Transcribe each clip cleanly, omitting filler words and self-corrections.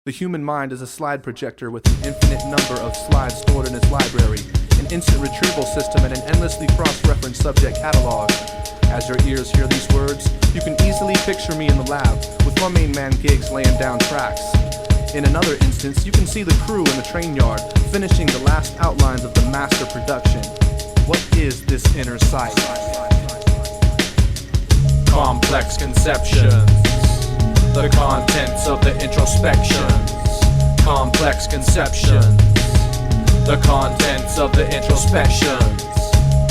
The human mind is a slide projector with an infinite number of slides stored in its library, an instant retrieval system, and an endlessly cross-referenced subject catalog. As your ears hear these words, you can easily picture me in the lab, with one main man gigs laying down tracks. In another instance, you can see the crew in the train yard, finishing the last outlines of the master production. What is this inner sight? Complex conceptions, the contents of the introspections. Complex conceptions, the contents of the introspections.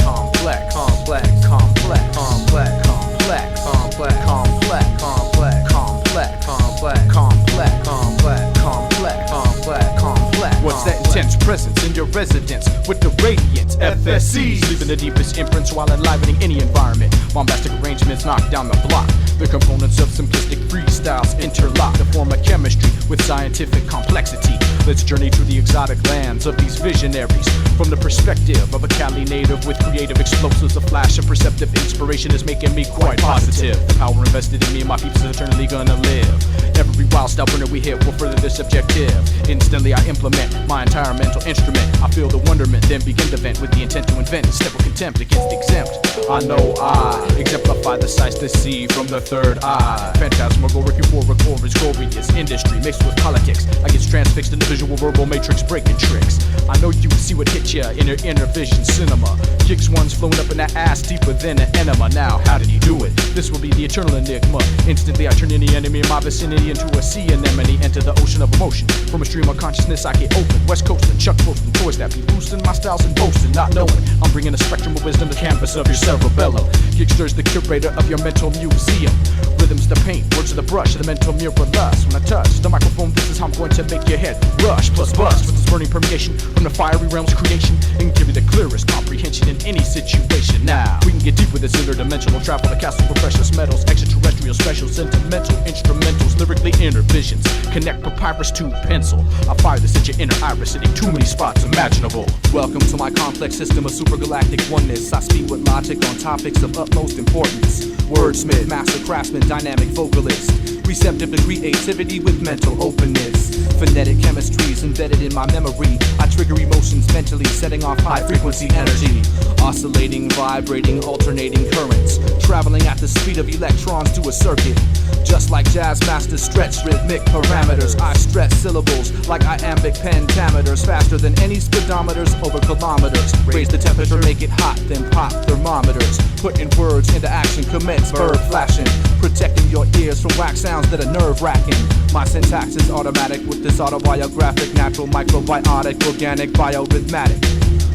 Complex, complex, complex, complex, complex, complex, complex, complex, complex, complex, complex, complex, complex, complex, complex. What's that intense presence in your residence with the radiance? FSC, leaving the deepest imprints while enlivening any environment. Bombastic arrangements knock down the block. The components of simplistic freestyles interlock to form a chemistry with scientific complexity. Let's journey to the exotic lands of these visionaries. From the perspective of a Cali native with creative explosives, a flash of perceptive inspiration is making me quite positive. The power invested in me and my peeps is eternally gonna live. Every wild style burner we hit will further this objective. Instantly I implement my entire mental instrument. I feel the wonderment, then begin to vent with the intent to invent a step of contempt against the exempt. I know I exemplify the sights to see from the third eye. Phantasmagoric, euphoric, glorious industry mixed with politics. I get transfixed in the visual verbal matrix breaking tricks. I know you see what hit ya in your inner vision cinema. Kicks one's flowing up in that ass deeper than an enema. Now, how did he do it? This will be the eternal enigma. Instantly I turn any enemy in my vicinity into a sea anemone. Enter the ocean of emotion. From a stream of consciousness I get open. West Coast and Chuck posting toys that be boosting my styles and boasting. Not knowing I'm bringing a spectrum of wisdom to the canvas of your cerebellum. Kick stirs the curator of your mental museum. Rhythms the paint, words of the brush, the mental mirror lust. When I touch the microphone, this is how I'm going to make your head rush. Plus bust with this burning permeation from the fiery realm's creation, and give you the clearest comprehension in any situation. Now we can get deep with this interdimensional travel, the castle for precious metals, extraterrestrial, special, sentimental, instrumentals, lyrically inner visions. Connect papyrus to pencil. I fire this at your inner iris, hitting too many spots imaginable. Welcome to my complex system of supergalactic oneness. I speak with logic on topics of utmost importance. Wordsmith, master craftsman, dynamic vocalist, receptive to creativity with mental openness. Phonetic chemistries embedded in my memory. I trigger emotions mentally, setting off high frequency energy. Oscillating, vibrating, alternating currents, traveling at the speed of electrons to a circuit. Just like jazz masters stretch rhythmic parameters, I stretch syllables like iambic pentameters, faster than any speedometers over kilometers. Raise the temperature, make it hot, then pop thermometers. Putting words into action, commence verb flashing, protecting your ears from whack sounds that are nerve-wracking. My syntax is automatic with this autobiographic, natural, microbiotic, organic, biorhythmatic.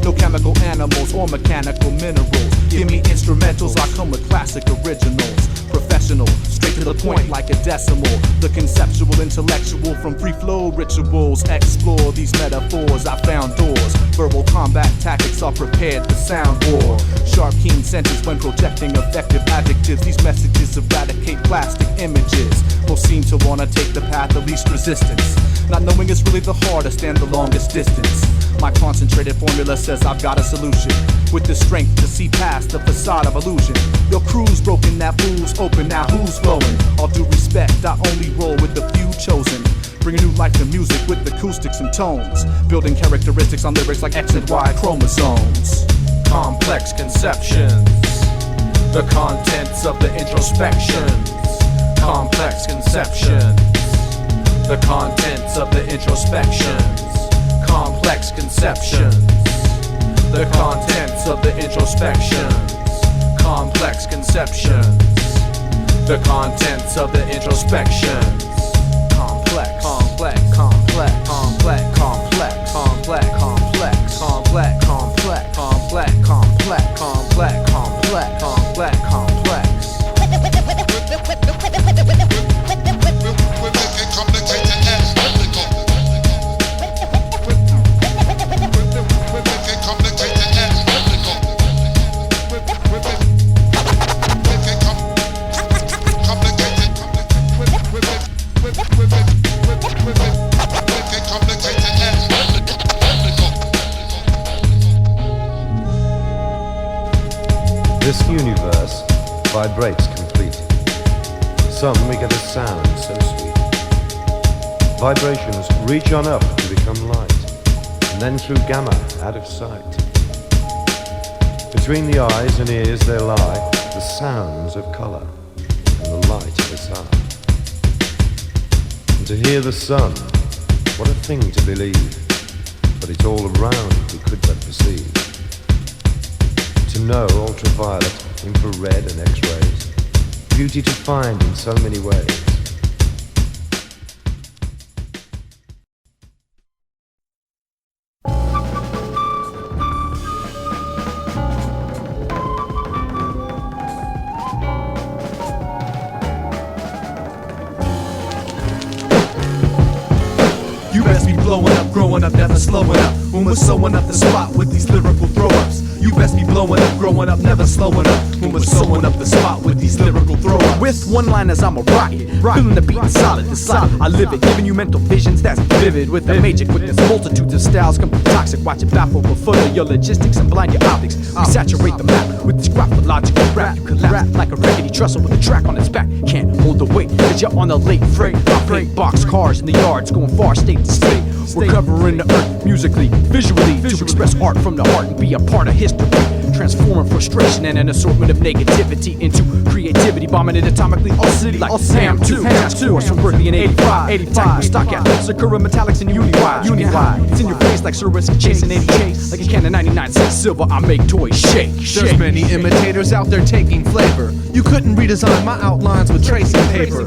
No chemical animals or mechanical minerals. Give me instrumentals, I come with classic originals. Professional, straight to the point like a decimal. The conceptual, intellectual from free flow rituals. Explore these metaphors, I found doors. Verbal combat tactics are prepared for sound war. Sharp, keen senses when projecting effective adjectives. These messages eradicate plastic images. Most seem to wanna take the path of least resistance. Not knowing is really the hardest and the longest distance. My concentrated formula says I've got a solution, with the strength to see past the facade of illusion. Your crew's broken, that fool's open, now who's flowing? All due respect, I only roll with the few chosen. Bring a new life to music with acoustics and tones, building characteristics on lyrics like X and Y chromosomes. Complex conceptions, the contents of the introspections. Complex conceptions, the contents of the introspections. Complex conceptions, the contents of the introspections. Complex conceptions, the contents of the introspections. Complex, complex, complex, complex, complex, complex, complex, complex, complex, complex, complex, complex, complex, complex, complex. This universe vibrates complete. Some we get a sound so sweet. Vibrations reach on up to become light, and then through gamma out of sight. Between the eyes and ears there lie the sounds of colour and the light of the sun. And to hear the sun, what a thing to believe, but it's all around we could but perceive. To know ultraviolet, infrared and X-rays, beauty to find in so many ways. You best be blowing up, growing up, never slowing up. When we're sewing up the spot with these lyrical throw-ups. You best be blowing up, growing up, never slowing up. When we're sewing up the spot with these lyrical throw-ups. With one-liners, I'm a rocket, feeling the beat solid to solid. I live it, giving you mental visions that's vivid. With the magic, with this multitudes of styles, come toxic. Watch it baffle before your logistics and blind your optics. We saturate the map with this graphological rap. You collapse like a rickety trestle with a track on its back. Can't hold the weight, cause you're on a late freight. I freight box cars in the yards, going far state to state. We're covering the earth musically, visually, to express art from the heart and be a part of history. Transforming frustration and an assortment of negativity into creativity, bombing it atomically all city like Ham 2. Task Force from Berkeley in 85. Stock at Sakura Metallics and Uni-Y. It's in your face like Sir Whiskey chasing 88. Like a can of 99 cents silver, I make toys shake. There's many imitators out there taking flavor. You couldn't redesign my outlines with tracing paper.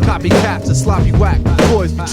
Copycats and sloppy whack. Boys be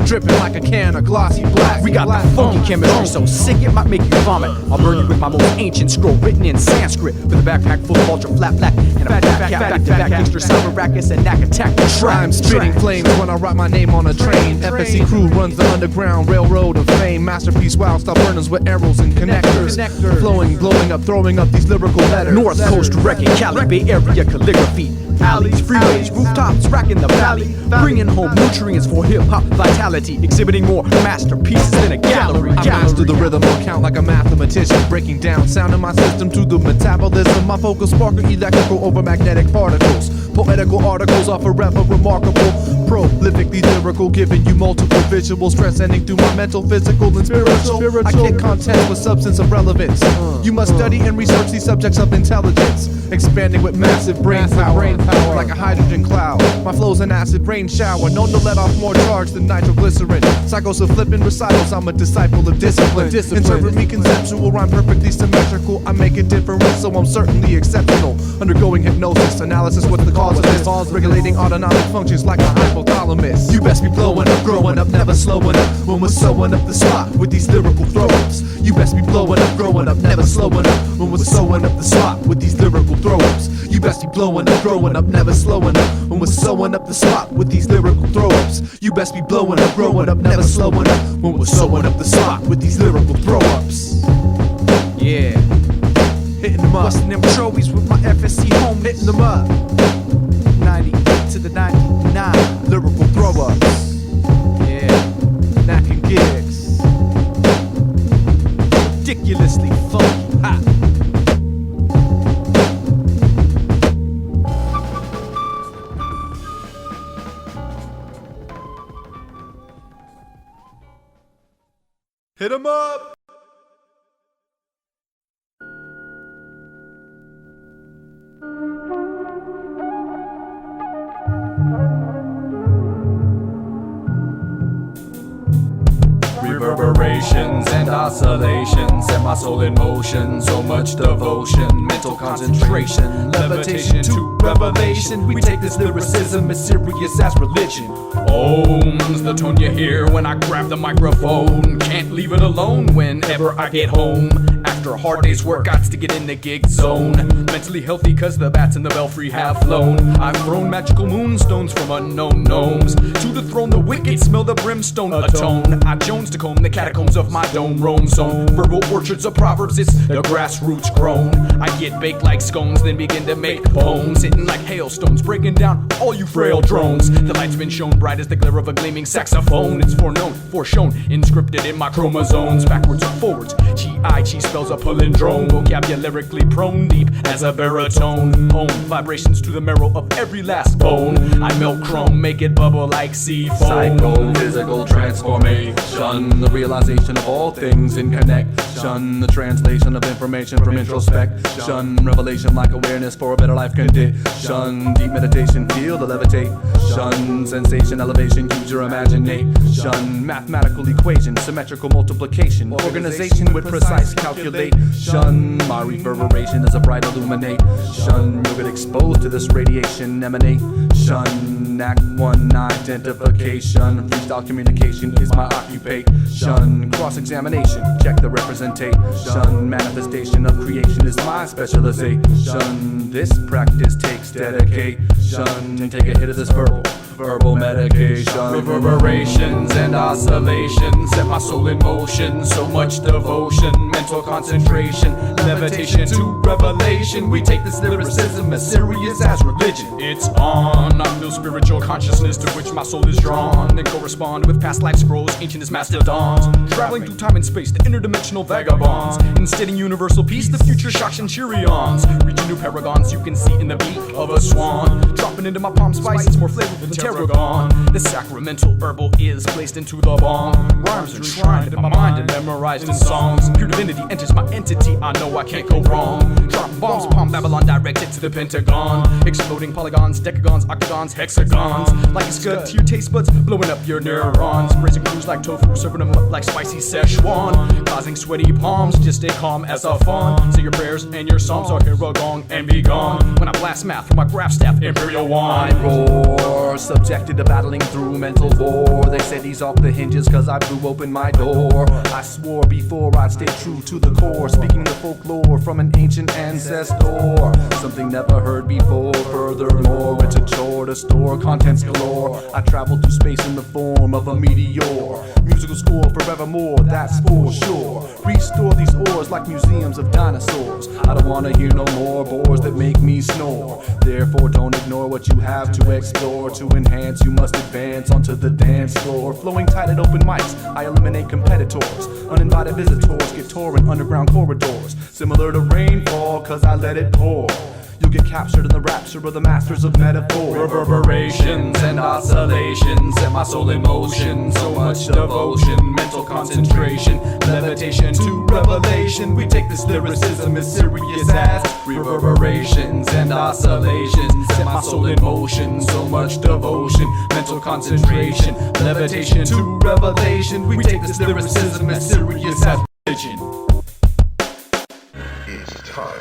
dripping like a can of glossy black. We got that funky chemistry so sick it might make you vomit. I'll burn you with my most ancient scroll written in Sanskrit, with a backpack full of ultra flat black and a back-to-back extra cyber rackets and knack attack. I'm spitting flames when I write my name on a train. FSC crew runs the underground railroad of fame. Masterpiece wild stop burners with arrows and connectors. Flowing, blowing up, throwing up these lyrical letters. North Coast wrecking Cali, Bay Area calligraphy. Alleys, freeways, rooftops, racking the valley. Bringing home nutrients for hip-hop vitality. Exhibiting more masterpieces than a gallery. I master the rhythm on count like a mathematician. Breaking down sound in my system to the metabolism. My focus sparkle electrical over magnetic particles. Poetical articles are forever remarkable. Prolifically lyrical, giving you multiple visuals. Transcending through my mental, physical, and spiritual. I get content with substance of relevance. You must study and research these subjects of intelligence. Expanding with massive brain power. Like a hydrogen cloud. My flow's an acid rain shower, known to let off more charge than nitroglycerin. Cycles of flipping recitals, I'm a disciple of discipline. Interpret me conceptual, rhyme perfectly symmetrical. I make it different, so I'm certainly exceptional. Undergoing hypnosis, analysis, what's the cause of this? Regulating autonomic functions like my hypothalamus. You best be blowing up, growing up, never slowing up. When we're sewing up the spot with these lyrical throw-ups. You best be blowing up, growing up, never slowing up. When we're sewing up the spot with these lyrical throw-ups. You best be blowing up, growing up, never slowing up. When we're sewing up the spot with these lyrical throw-ups. You best be blowing up, growing up, never slowing up. When we're sewing up the spot with these lyrical throw-ups. Yeah, hitting them up. Busting them trophies with my FSC home, hitting them up. 90 to the 99, lyrical throw-ups. Yeah, knocking gigs. Ridiculously funky, hot. Hit 'em up! Reverberations and oscillations set my soul in motion. So much devotion, mental concentration, levitation to revelation. We take this lyricism as serious as religion. Ohm's the tone you hear when I grab the microphone. Can't leave it alone whenever I get home. After a hard day's work, gots to get in the gig zone. Mentally healthy cause the bats in the belfry have flown. I've thrown magical moonstones from unknown gnomes. To dethrone the wicked, smell the brimstone atone. I Jones to call home, the catacombs of my dome roam zone. Verbal orchards of proverbs, it's the grassroots grown. I get baked like scones, then begin to make poems, hitting like hailstones, breaking down all you frail drones. The light's been shown bright as the glare of a gleaming saxophone. It's foreknown, foreshown, inscripted in my chromosomes. Backwards or forwards, Chi spells a palindrome. Vocabulary prone, deep as a baritone. Home vibrations to the marrow of every last bone. I melt chrome, make it bubble like sea foam. Psychophysical transformation, the realization of all things in connection, the translation of information from introspection, revelation like awareness for a better life condition, deep meditation, feel the levitation, sensation, elevation, use your imagination, mathematical equation, symmetrical multiplication, organization with precise calculation. My reverberation is a bright illumination. You'll get exposed to this radiation emanation. Act 1, identification. Freestyle communication is my occupation. Cross-examination, check the representation. Manifestation of creation is my specialization. This practice takes dedication. Take a hit of this verbal medication. Reverberations and oscillations set my soul in motion. So much devotion, mental concentration, levitation to revelation. We take this lyricism as serious as religion. It's on. I feel spiritual consciousness to which my soul is drawn, and correspond with past life scrolls, ancient as mastodons. Traveling through time and space, the interdimensional vagabonds. Instilling universal peace, the future shocks and cheerions. Reaching new paragons you can see in the beat of a swan. Dropping into my palm spice, it's more flavor than tarragon. The sacramental herbal is placed into the bong. Rhymes are enshrined in my mind and memorized in songs. Pure divinity enters my entity, I know I can't go wrong. Drop bombs, palm Babylon directed to the Pentagon. Exploding polygons, decagons, octagons, hexagons. Like a scud to your taste buds, blowing up your neurons. Braising crews like tofu, serving them up like spicy Szechuan. Causing sweaty palms, just stay calm as a fawn. Say your prayers and your psalms, I'll hear a gong and be gone. When I blast math from my graph staff, imperial wine. I roar, subjected to battling through mental war. They said he's off the hinges cause I blew open my door. I swore before I'd stay true to the core, speaking the folklore from an ancient ancestor. Something never heard before. Furthermore, it's a chore to store contents galore. I travel through space in the form of a meteor. Musical score forevermore, that's for sure. Restore these ores like museums of dinosaurs. I don't wanna hear no more bores that make me snore. Therefore don't ignore what you have to explore. To enhance you must advance onto the dance floor. Flowing tight at open mics, I eliminate competitors. Uninvited visitors get touring underground corridors. Similar to rainfall cause I let it pour. You'll get captured in the rapture of the masters of metaphor. Reverberations and oscillations set my soul in motion. So much devotion, mental concentration, levitation to revelation. We take this lyricism as serious as reverberations and oscillations set my soul in motion. So much devotion, mental concentration, levitation to revelation. We take this lyricism as serious as religion. It's time.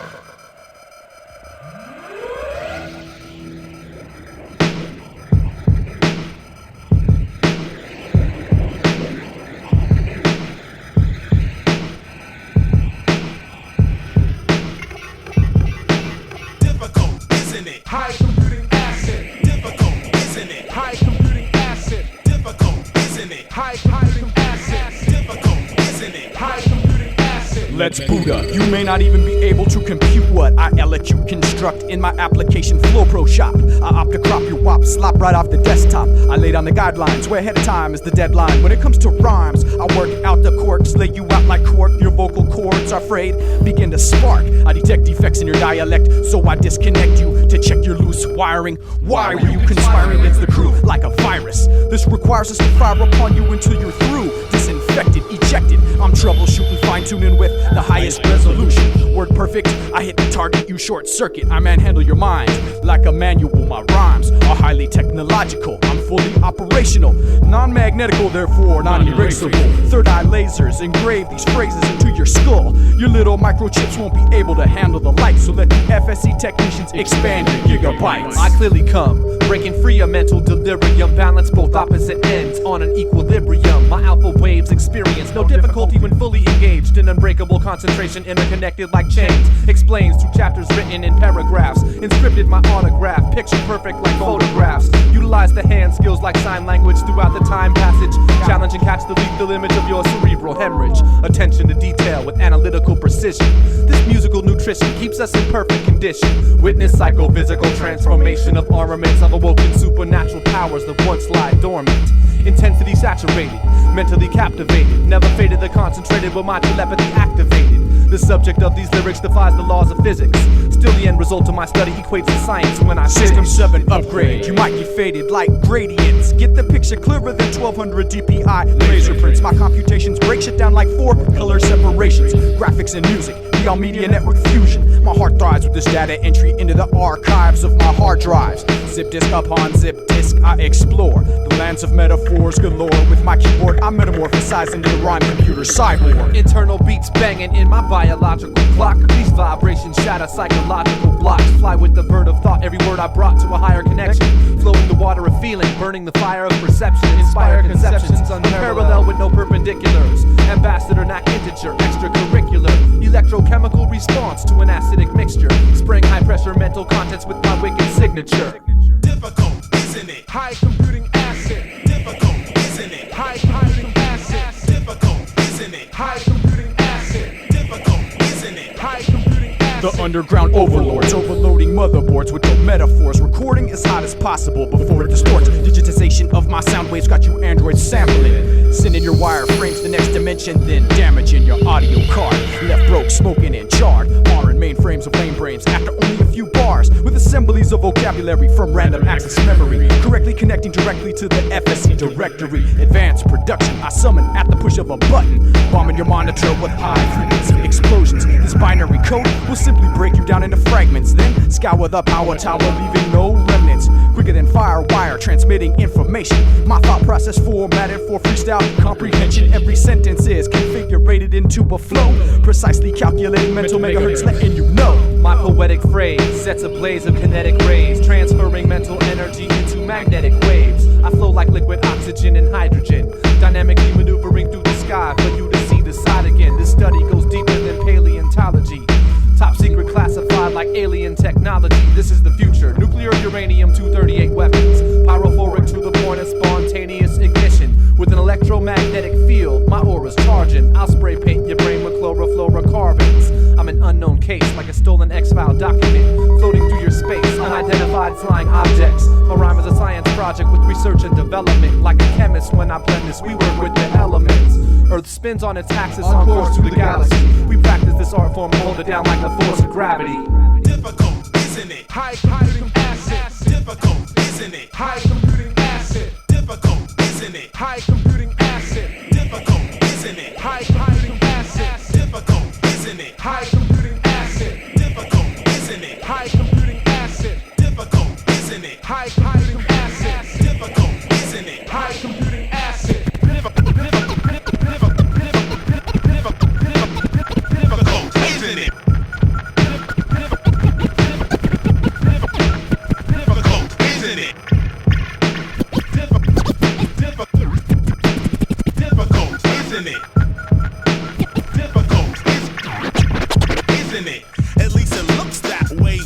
High computing acid. Difficult, isn't it? High computing acid. Difficult, isn't it? High computing acid. Difficult, isn't it? High computing acid. Let's Buddha. You may not even be able to compute what I elecute construct in my application Flow Pro shop. I opt to crop your wop, slop right off the desktop. I lay down the guidelines where ahead of time is the deadline. When it comes to rhymes, I work out the quirks, lay you out like cork. Your vocal cords are frayed, begin to spark. I detect defects in your dialect, so I disconnect you to check your loose wiring. Why were you conspiring against the crew like a virus? This requires us to fire upon you until you're through. Disinfected, ejected. I'm troubleshooting, fine-tuning with the highest resolution. Word perfect, I hit the target, you short circuit. I manhandle your mind like a manual. My rhymes are highly technological. I'm fully operational, non-magnetical, therefore non-erasable. Third eye lasers engrave these phrases into your skull. Your little microchips won't be able to handle the light, so let the FSC technicians expand your gigabytes. I clearly come, breaking free of mental delirium. Balance both opposite ends on an equilibrium. My alpha waves experience no difficulty when fully engaged in unbreakable concentration, interconnected like chains. contains, explains through chapters written in paragraphs, inscripted my autograph, picture perfect like photographs. Utilize the hand skills like sign language throughout the time passage. Challenge and catch the lethal image of your cerebral hemorrhage. Attention to detail with analytical precision. This musical nutrition keeps us in perfect condition. Witness psychophysical transformation of armaments of awoken supernatural powers that once lie dormant. Intensity saturated, mentally captivated, never faded, the concentrated with my telepathy activated. The subject of these lyrics defies the laws of physics. Still the end result of my study equates to science when I System 7 upgrade, you might be faded like gradients. Get the picture clearer than 1200 dpi laser prints. My computations break shit down like 4 color separations. Graphics and music, beyond media network fusion. My heart thrives with this data entry into the archives of my hard drives. Zip disk upon zip disk, I explore the lands of metaphors galore. With my keyboard, I metamorphosize into the rhyme computer cyborg. internal beats banging in my biological clock. These vibrations shatter psychological blocks. Fly with the bird of thought, every word I brought to a higher connection. Flowing the water of feeling, burning the fire of perception. Inspire conceptions unparalleled with no perpendiculars. Ambassador, not integer, extracurricular. Electrochemical response to an acidic mixture. Spraying high pressure mental contents with my wicked signature. Difficult, isn't it? High computing acid. Difficult, isn't it? High computing acid. Difficult, isn't it? High computing acid. Difficult, isn't it? High computing acid. The underground overlords overloading motherboards with no metaphors. Recording as hot as possible before it distorts. Digitization of my sound waves got you Android sampling. Sending your wireframes to the next dimension, then damaging your audio card. Left broke, smoking and charred. Marring mainframes of lame brains after only a few bars. With assemblies of vocabulary from random access memory. Correctly connecting directly to the FSC directory. Advanced production I summon at the push of a button. Bombing your monitor with high frequency explosions. This binary code will simply break you down into fragments. Then scour the power tower, leaving no remnants. Quicker than firewire, transmitting information. My thought process formatted for freestyle comprehension. Every sentence is configured into a flow. Precisely calculating mental megahertz, letting you know. My poetic phrase sets a blaze of kinetic rays, transferring mental energy into magnetic waves. I flow like liquid oxygen and hydrogen, dynamically maneuvering through the sky for you to see the side again. This study goes deeper than paleontology. Top secret classified like alien technology. This is the future. Nuclear uranium-238 weapons. Pyrophoric to the point of spontaneous ignition. With an electromagnetic field, my aura's charging. I'll spray paint your brain with chlorofluorocarbons. I'm an unknown case, like a stolen X-file document. Floating through your space, unidentified flying objects. My rhyme is a science project with research and development. Like a chemist, when I blend this, we work with the elements. Earth spins on its axis on course through the galaxy. We practice this art form and hold it down like the force of gravity. Difficult, isn't it? High computing acid. Difficult, isn't it? High computing acid. Difficult, isn't it? High computing acid. Difficult, isn't it? High computing acid. Difficult, isn't it? High computing acid. Difficult, isn't it? High computing acid. Difficult, isn't it? High computing acid. Difficult, isn't it? High computing acid. Difficult, isn't it? Difficult, isn't it? Difficult, isn't it? Difficult, isn't it? At least it looks that way.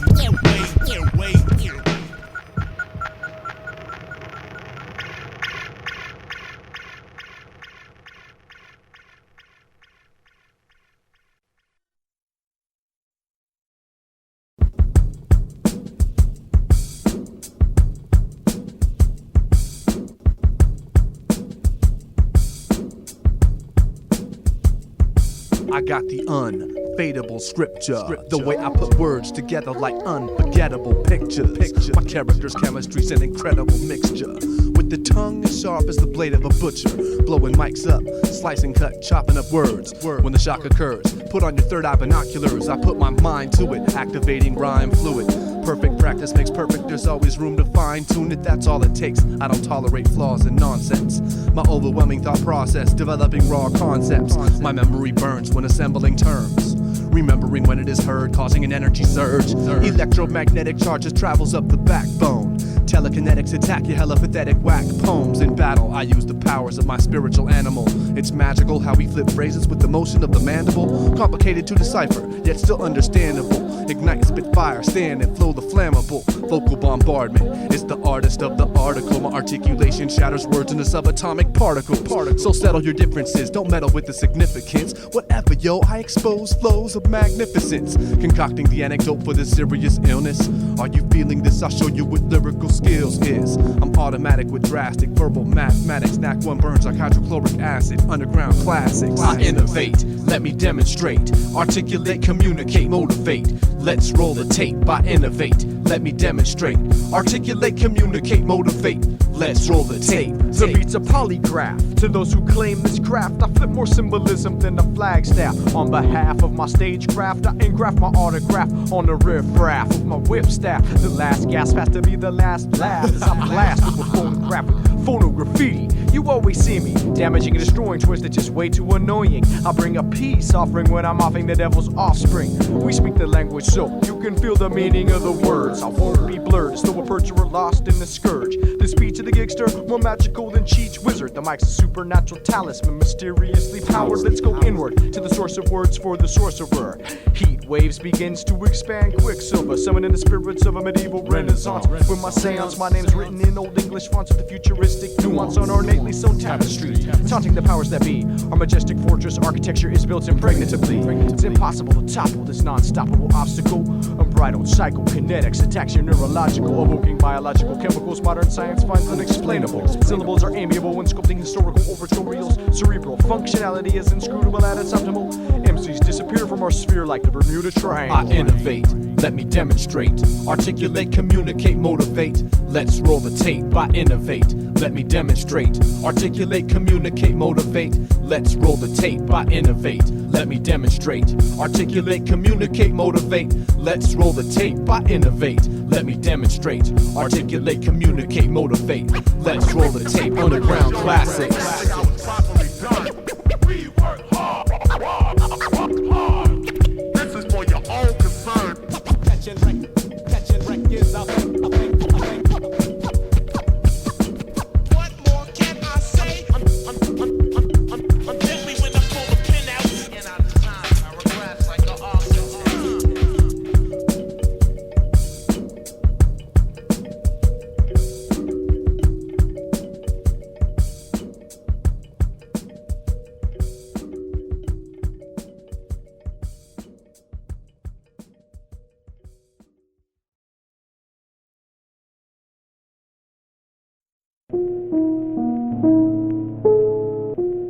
I got the unfadable scripture. The way I put words together like unforgettable pictures. My character's chemistry's an incredible mixture. With the tongue as sharp as the blade of a butcher. Blowing mics up, slicing, cut, chopping up words. When the shock occurs, put on your third eye binoculars. I put my mind to it, activating rhyme fluid. Perfect practice makes perfect, there's always room to fine-tune it, that's all it takes. I don't tolerate flaws and nonsense. My overwhelming thought process, developing raw concepts. My memory burns when assembling terms. remembering when it is heard, causing an energy surge. Electromagnetic charges travels up the backbone. Telekinetics attack your hella pathetic whack poems. In battle, I use the powers of my spiritual animal. It's magical how we flip phrases with the motion of the mandible. Complicated to decipher, yet still understandable. Ignite, spit fire, stand and flow the flammable. Vocal bombardment, it's the artist of the article. My articulation shatters words into subatomic particles. So settle your differences, don't meddle with the significance. Whatever, yo, I expose flows of magnificence. Concocting the anecdote for this serious illness. Are you feeling this? I'll show you what lyrical skills is. I'm automatic with drastic verbal mathematics. Knack one burns like hydrochloric acid. Underground classics. I innovate, let me demonstrate. Articulate, communicate, motivate. Let's roll the tape. I innovate, let me demonstrate. Articulate, communicate, motivate. Let's roll the tape. The beat's a polygraph. To those who claim this craft, I flip more symbolism than a flagstaff. On behalf of my stagecraft, I engraft my autograph on the riffraff of my whip staff. The last gasp has to be the last laugh as I blast with a phonograph with phonograffiti. You always see me damaging and destroying toys that's just way too annoying. I bring a peace offering when I'm offing the devil's offspring. We speak the language so you can feel the meaning of the words. I won't be blurred as though a perjurer lost in the scourge. The speech of the gigster, more magical than Cheech Wizard. The mic's a supernatural talisman, mysteriously powered. Let's go inward to the source of words for the sorcerer. Heat waves begins to expand quicksilver, summoning the spirits of a medieval renaissance. With my seance, my name's written in old English fonts with the futuristic nuance on ornately sewn tapestry. Taunting the powers that be, our majestic fortress architecture is built impregnably. It's impossible to topple this non-stoppable obstacle. Unbridled psychokinetics attacks your neurological, evoking biological chemicals. Modern science finds unexplainable. Syllables are amiable when sculpting historical oratorials. Cerebral functionality is inscrutable at its optimal. MCs disappear from our sphere like the Bermuda Triangle. I innovate, let me demonstrate. Articulate, communicate, motivate. Let's roll the tape. I innovate, let me demonstrate. Articulate, communicate, motivate. Let's roll the tape. I innovate, let me demonstrate. Articulate, communicate, motivate. Let's roll the tape. I innovate, let me demonstrate. Articulate, communicate, motivate. Let's roll the tape. Underground classics. We work hard. This is for your own concern. Catching records out. What more can I say? Until we when I pull the pin out. And I design my regrets like the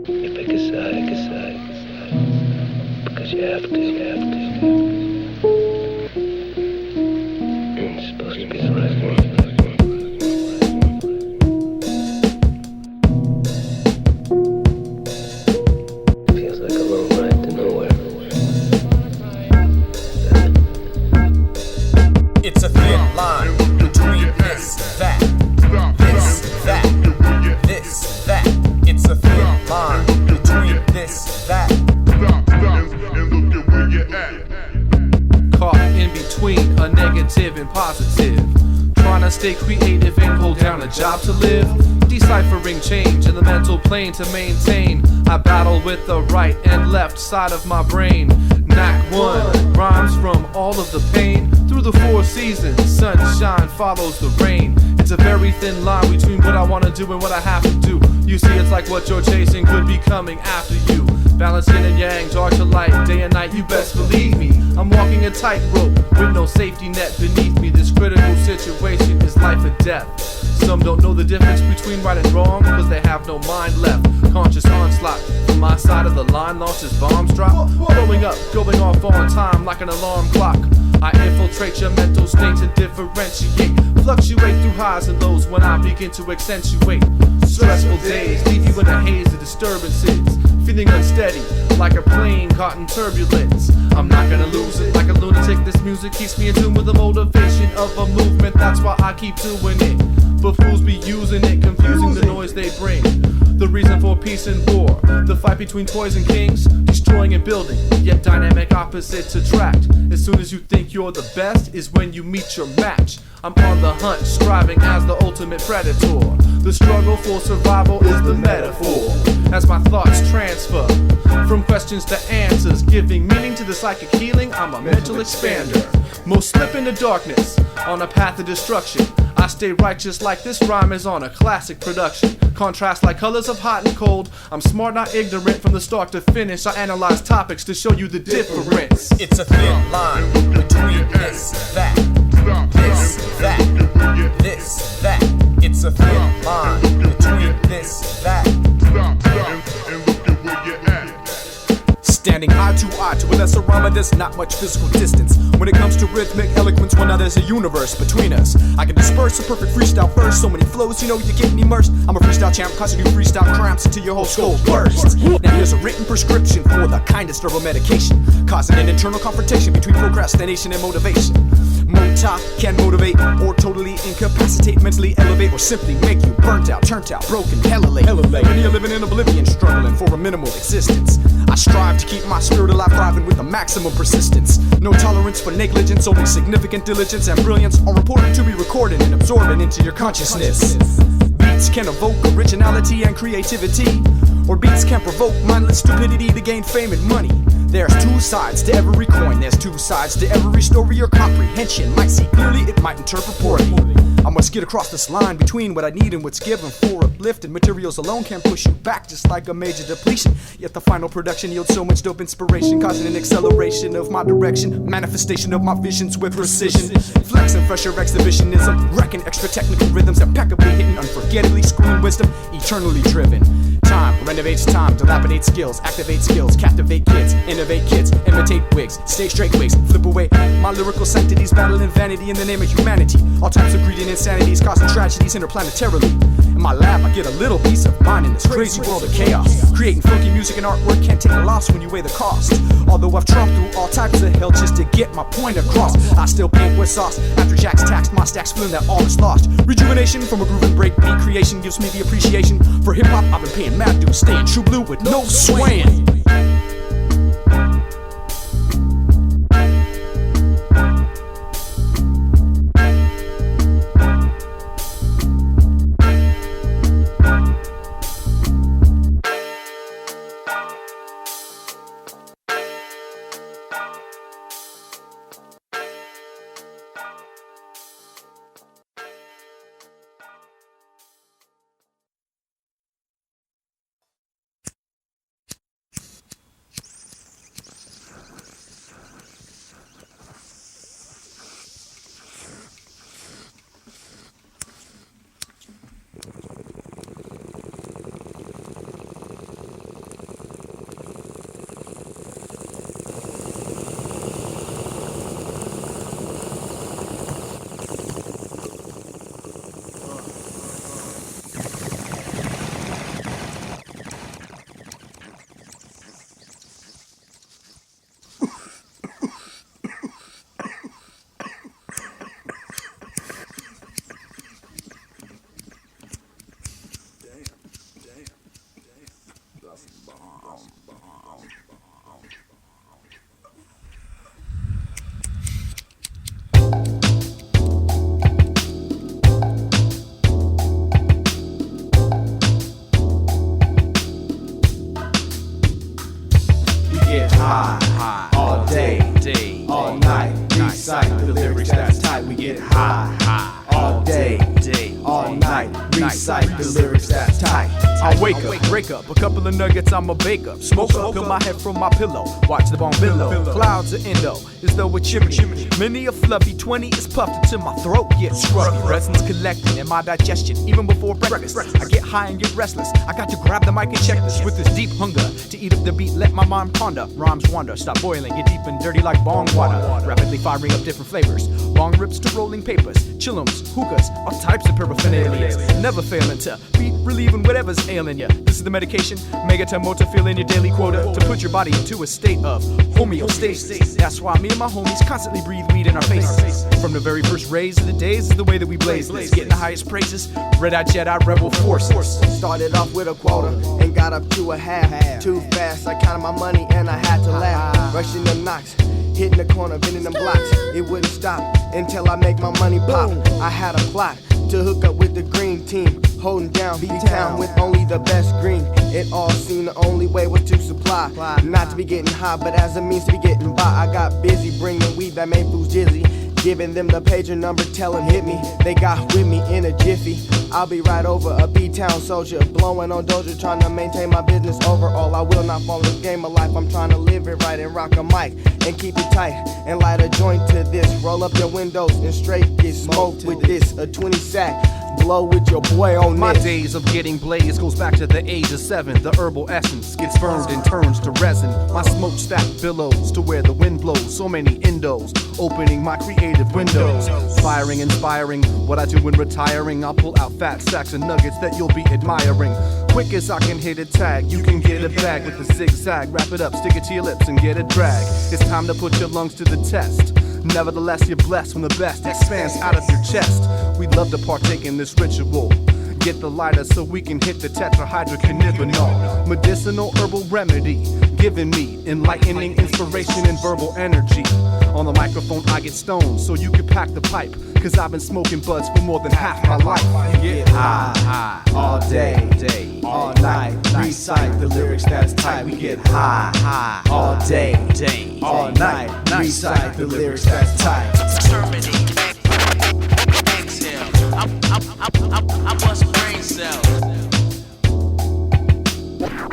You pick a side, because you have to. And it's supposed to be the right one. Feels like a long ride to nowhere. It's a thin line between this, that, this, that, this, that. It's a thin line between this, that. And look at where you're at. Caught in between a negative and positive. Trying to stay creative and hold down a job to live. Deciphering change in the mental plane to maintain. I battle with the right and left side of my brain. Knack one, rhymes from all of the pain. Through the 4 seasons, sunshine follows the rain. It's a very thin line between what I want to do and what I have to do. You see, it's like what you're chasing could be coming after you. Balance yin and yang, dark to light, day and night, you best believe me. I'm walking a tightrope with no safety net beneath me. This critical situation is life or death. Some don't know the difference between right and wrong because they have no mind left. Conscious onslaught from my side of the line launches bombs drop. Blowing up, going off on time like an alarm clock. I infiltrate your mental state to differentiate. Fluctuate through highs and lows when I begin to accentuate. Stressful days leave you in a haze of disturbances. Feeling unsteady like a plane caught in turbulence. I'm not gonna lose it like a lunatic. This music keeps me in tune with the motivation of a movement. That's why I keep doing it. but fools be using it, confusing the noise they bring. The reason for peace and war, the fight between toys and kings, destroying and building, yet dynamic opposites attract. As soon as you think you're the best is when you meet your match. I'm on the hunt, striving as the ultimate predator. The struggle for survival is the metaphor. As my thoughts transfer from questions to answers, giving meaning to the psychic healing, I'm a mental expander. Most slip into darkness, on a path of destruction. I stay righteous like this rhyme is on a classic production. Contrast like colors of hot and cold. I'm smart, not ignorant from the start to finish. I analyze topics to show you the difference. It's a thin line between this, that, this, that, this, that. It's a thin line between this, that. Standing eye to eye to a lesser rhymer, there's not much physical distance. When it comes to rhythmic eloquence, well now there's a universe between us. I can disperse a perfect freestyle verse, so many flows, you know you're getting immersed. I'm a freestyle champ, causing you freestyle cramps until your whole skull bursts. Now here's a written prescription for the kindest herbal medication, causing an internal confrontation between procrastination and motivation. Mota can motivate or totally incapacitate, mentally elevate, or simply make you burnt out, turned out, broken, hella late. Many are living in oblivion, struggling for a minimal existence. I strive to keep my spirit alive, thriving with the maximum persistence. No tolerance for negligence, only significant diligence and brilliance are important to be recorded and absorbed into your consciousness. Beats can evoke originality and creativity, or beats can provoke mindless stupidity to gain fame and money. There's two sides to every coin, there's two sides to every story. Your comprehension might see clearly, it might interpret poorly. I must get across this line between what I need and what's given for uplift, and materials alone can push you back just like a major depletion. Yet the final production yields so much dope inspiration, causing an acceleration of my direction, manifestation of my visions with precision. Flexing fresher exhibitionism, wrecking extra technical rhythms, impeccably hitting, unforgettably schooling wisdom, eternally driven. Time renovates time, dilapidates skills, activate skills, captivate kids, innovate kids, imitate wigs, stay straight wigs, flip away my lyrical sanctities, battling vanity in the name of humanity. All types of greed and insanities, causing tragedies interplanetarily. In my lab, I get a little peace of mind in this crazy world of chaos. Creating funky music and artwork can't take a loss when you weigh the cost. Although I've trumped through all types of hell just to get my point across, I still paint with sauce. After Jack's taxed, my stacks feeling that all is lost. Rejuvenation from a groove and break beat creation gives me the appreciation for hip hop. I've been paying mad dues, staying true blue with no swaying. High, all day, all night. Recite the lyrics that's tight. We get high, all day, all night. Recite the lyrics that's tight. I wake up, break up, a couple of nuggets I'ma bake up. Smoke up, peel my head from my pillow. Watch the bone billow, clouds of endo, as though a chimney. Many a fluffy 20 is puffed until my throat gets scruffy. Resin's collecting in my digestion, even before breakfast. I get high and get restless. I got to grab the mic and check this with this deep hunger to eat up the beat, let my mind ponder. Rhymes wander, stop boiling, get deep and dirty like bong water. Rapidly firing up different flavors. Long rips to rolling papers, chillums, hookahs, all types of purifiers. puffin' aliens. Never failing to be relieving whatever's ailing ya. This is the medication, megatempo to fill in your daily quota, to put your body into a state of homeostasis. That's why me and my homies constantly breathe weed in our faces. From the very first rays of the days is the way that we blaze this. Getting the highest praises, red-eyed Jedi rebel forces. Started off with a quota and got up to a half. Too fast, I counted my money and I had to laugh. Rushing them knocks, hitting the corner, bending them blocks. It wouldn't stop until I make my money pop. I had a plot to hook up with the green team, holding down B-Town with only the best green. It all seemed the only way was to supply, not to be getting high, but as a means to be getting by. I got busy bringing weed that made fools dizzy, giving them the pager number, telling hit me. They got with me in a jiffy. I'll be right over, a B-Town soldier, blowing on Doja, trying to maintain my business overall. I will not follow this game of life. I'm trying to live it right and rock a mic and keep it tight and light a joint to this. Roll up your windows and straight get smoked with this. A 20 sack. Blow with your boy on My this. days of getting blazed goes back to the age of 7. The herbal essence gets burned and turns to resin. My smokestack billows to where the wind blows. So many endos, opening my creative windows. Firing, inspiring, what I do when retiring. I'll pull out fat sacks and nuggets that you'll be admiring. Quick as I can hit a tag, you can get a bag with a zigzag. Wrap it up, stick it to your lips and get a drag. It's time to put your lungs to the test. Nevertheless, you're blessed when the best expands out of your chest. We'd love to partake in this ritual. Get the lighter so we can hit the tetrahydrocannabinol. Medicinal herbal remedy, giving me enlightening inspiration and verbal energy. On the microphone I get stoned so you can pack the pipe, cause I've been smoking buds for more than half my life. You get high, all day, all night. Recite the lyrics that's tight. We get high, all day, all night. Recite the lyrics that's tight. Terminate, exhale. I bust brain cells.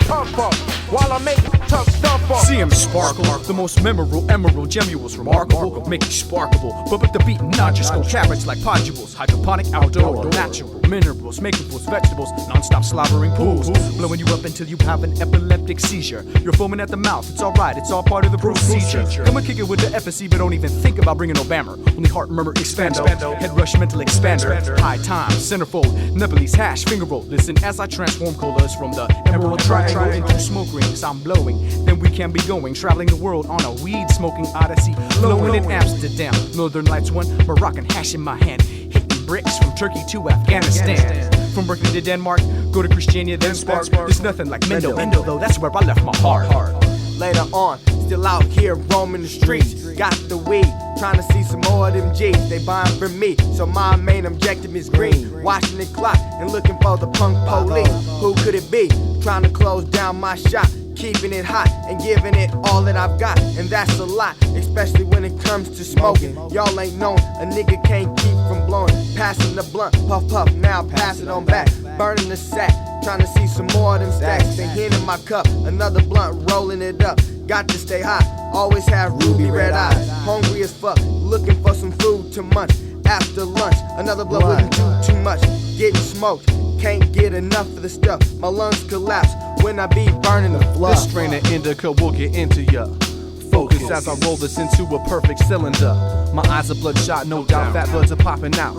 Pump up while I make tough stuff up. See him sparkle, the most memorable emerald gemmules, remarkable, make you sparkable. But the beat, not just go cabbage like podules. Hydroponic, outdoor, natural, minerals, makeables, vegetables, non-stop slobbering pools. Blowing you up until you have an epileptic seizure. You're foaming at the mouth, it's alright, it's all part of the procedure. Come and kick it with the FSC, but don't even think about bringing no bammer. Only heart murmur, expando, head rush, mental expander. High time, centerfold, Nepalese hash, finger roll. Listen as I transform colas from the emerald triangle into smoke rings. I'm blowing, then we can be going, traveling the world on a weed smoking odyssey. Blowing in Amsterdam, Northern Lights 1, Moroccan hash in my hand, hitting bricks from Turkey to Afghanistan. From Berkeley to Denmark, go to Christiania, then Spark. There's nothing like Mendo though, that's where I left my heart. Later on, still out here roaming the streets. Got the weed, trying to see some more of them G's. They buying from me, so my main objective is green. Watching the clock and looking for the punk police. Who could it be? Trying to close down my shop, keeping it hot and giving it all that I've got. And that's a lot, especially when it comes to smoking. Y'all ain't known, a nigga can't keep from blowing. Passing the blunt, puff puff, now pass it on back. Burning the sack, trying to see some more of them stacks. They hit in my cup, another blunt, rolling it up. Got to stay hot, always have ruby red eyes. Hungry as fuck, looking for some food to munch. After lunch, another blunt wouldn't do too much. Getting smoked, can't get enough of the stuff. My lungs collapse when I be burning the fluff. This strain of indica will get into ya. Focus as I roll this into a perfect cylinder. My eyes are bloodshot, no doubt, fat buds are popping out.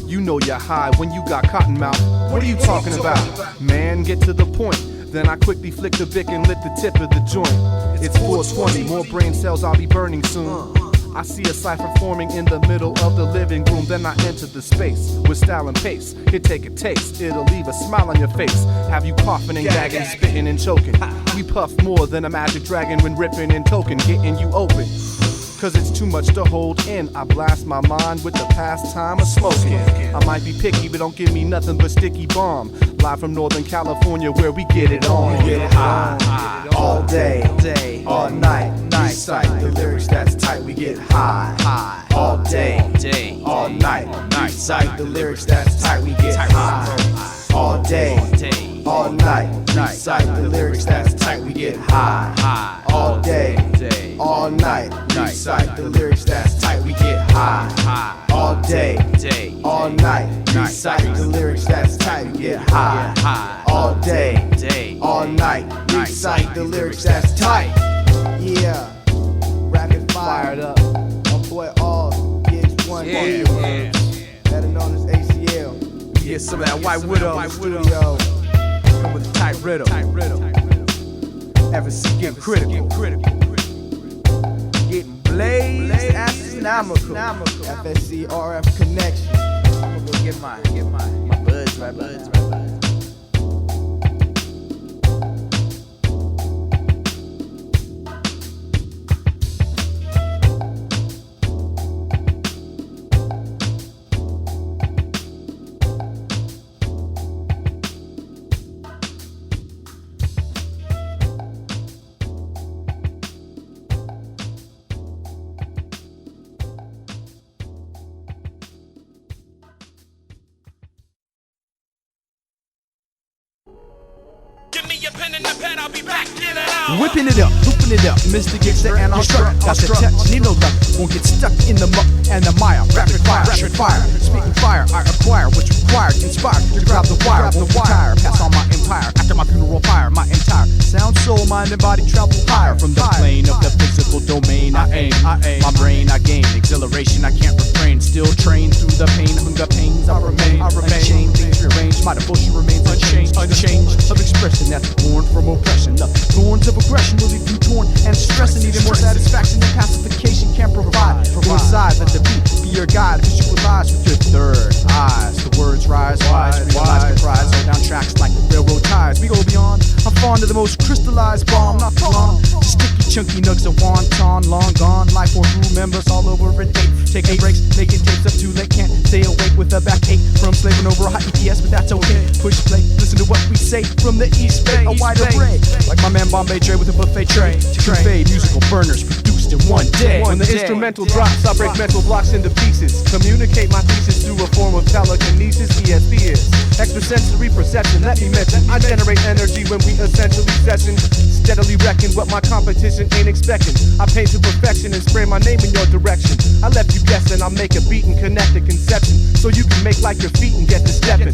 You know you're high when you got cotton mouth. What are you talking about? Man, get to the point. Then I quickly flick the Bic and lit the tip of the joint. It's 420, more brain cells I'll be burning soon. I see a cipher forming in the middle of the living room. Then I enter the space with style and pace. Here, take a taste, it'll leave a smile on your face. Have you coughing and gagging, spitting and choking. We puff more than a magic dragon when ripping and token, getting you open. Cause it's too much to hold in. I blast my mind with the pastime of smoking. I might be picky, but don't give me nothing but sticky bomb. Live from Northern California where we get it on. We get high, all day, all night. Recite the lyrics that's tight. We get high, all day, all night. Recite the lyrics that's tight. We get high, all day, all night. Recite the lyrics that's tight. We get high, all day, all night. Recite the lyrics that's tight. We get high, all day, all night. Recite the lyrics that's tight. We get high, all day, all night. Recite the lyrics that's tight. Yeah, rapid fired up. My boy All gigs one. Better known as ACL. We get get some of that White Widow in the studio. Come with a tight riddle. FSC getting critical. Getting blazed, astronomical. FSC RF connection. I'm gonna go get my buds right. Whipping it up, looping it up, Mr. Gangsta and I'm struck. Got the touch, need no luck, won't get stuck in the muck and the mire. Rapid fire, speaking fire, I acquire what's required, inspired to grab the wire, won't retire, pass on my empire. After my funeral fire, my entire sound, soul, mind and body travel higher. From the plane of the physical domain, I aim, my brain I gain, exhilaration I can't refrain. Still trained through the pain, hunger pains, I remain unchained, things rearranged, my devotion remains unchanged of expression that's born from oppression. The thorns of aggression will leave you torn and stressing. Even more satisfaction than pacification can provide. One side, let the beat be your guide. Visualize with your third eyes. The words rise, realize, comprise. Slow down tracks like railroad ties. We go beyond. I'm fond of the most crystallized bomb, not too long. Just sticky chunky nugs of wonton, long gone. Life for crew members all over an 8. Taking breaks, making tapes up too late. Can't stay awake with a backache from slaving over a hot EPS, but that's okay. Push play, listen to what we say from the East Bay. A wide array, like my man Bombay Dre with a buffet tray. To convey musical burners produced in one day. When the instrumental drops, I break mental blocks into pieces. Communicate my thesis through a form of telekinesis. ESP is extrasensory perception. Let me mention, I generate energy when we essentially session. Steadily reckon what my competition ain't expecting. I paint to perfection and spray my name in your direction. I left you guessing, I'll make a beat and connect a conception, so you can make like your feet and get to stepping.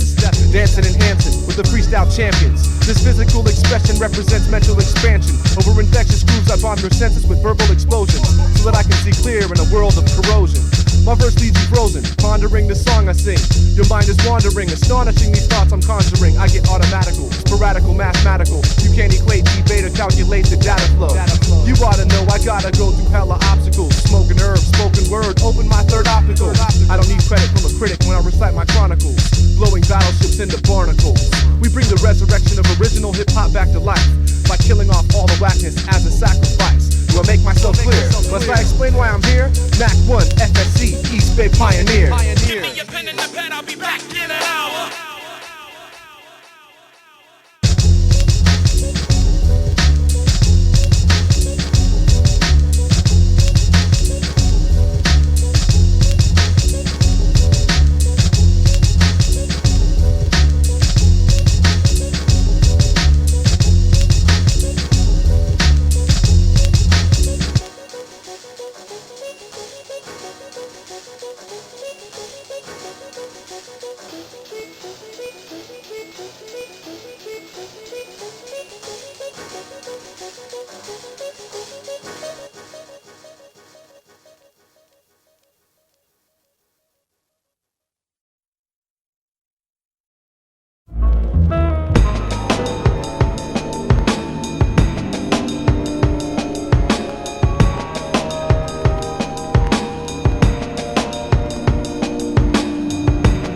Dancing and enhancing with the freestyle champions. This physical expression represents mental expansion. Over infectious grooves, I bomb your senses with verbal explosions, so that I can see clear in a world of corrosion. My verse leaves you frozen, pondering the song I sing. Your mind is wandering, astonishing these thoughts I'm conjuring. I get automatical, sporadical, mathematical. You can't equate, debate, or calculate the data flow. You ought to know I gotta go through hella obstacles. Smoking herbs, spoken word, open my third optical. I don't need credit from a critic when I recite my chronicles. Blowing battleships into barnacles. We bring the resurrection of original hip-hop back to life by killing off all the whackness as a sacrifice. Do I make myself clear? Must I explain why I'm here? Mac 1, FSC, East Bay Pioneer. Give me your pen and the pen, I'll be back in an hour.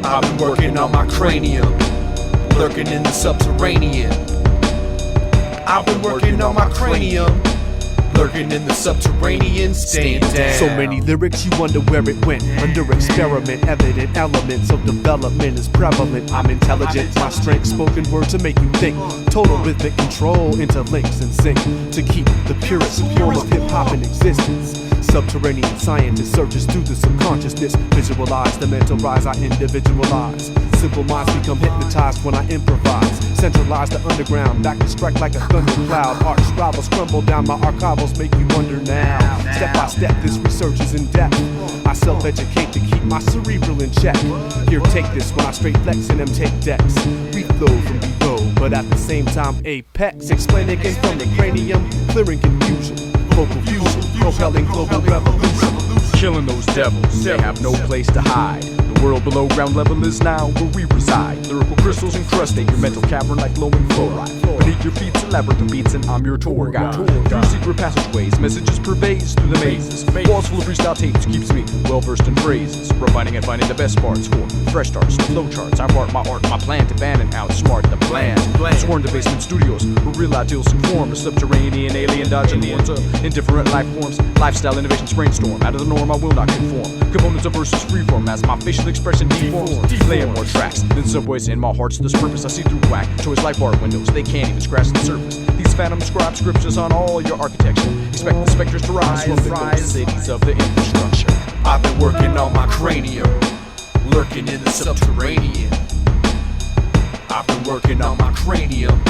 I've been working on my cranium, lurking in the subterranean. I've been working on my cranium, lurking in the subterranean. Stand down. So many lyrics, you wonder where it went. Under experiment, evident elements of development is prevalent. I'm intelligent, my strength, spoken word to make you think. Total rhythmic control, interlinks and sync to keep the purest form of hip-hop in existence. Subterranean scientist searches through the subconsciousness. Visualize the mental rise, I individualize. Simple minds become hypnotized when I improvise. Centralize the underground, back to strike like a thundercloud. Arch rivals crumble down, my archivals make you wonder now. Step by step, this research is in depth. I self-educate to keep my cerebral in check. Here, take this when I straight flex and them take decks. We flow from below, but at the same time apex. Explain again from the cranium, clearing confusion. Vocal fusion, propelling global revolution. Killing those devils, they have no place to hide. The The world below ground level is now where we reside. Lyrical crystals encrustate your mental cavern like glowing fluoride. Beneath your feet's a labyrinth of beats, and I'm your tour guide. Through secret passageways, messages pervades through the mazes. Walls full of freestyle tapes keeps me well versed in phrases. Refining and finding the best parts for fresh starts, flow charts. I mark my art, my plan to ban and outsmart the plan. Sworn to basement studios where real ideals inform. A subterranean alien dodging the ones in different life forms. Lifestyle innovations brainstorm. Out of the norm, I will not conform. Components of verses freeform as my facial expression deforms. Laying more tracks than subways in my heart's this purpose. I see through whack toys like art windows. They can't even scratch the surface. These phantom scribe scriptures on all your architecture. Expect the specters to rise from the ghost cities of the infrastructure. I've been working on my cranium, lurking in the subterranean. I've been working on my cranium,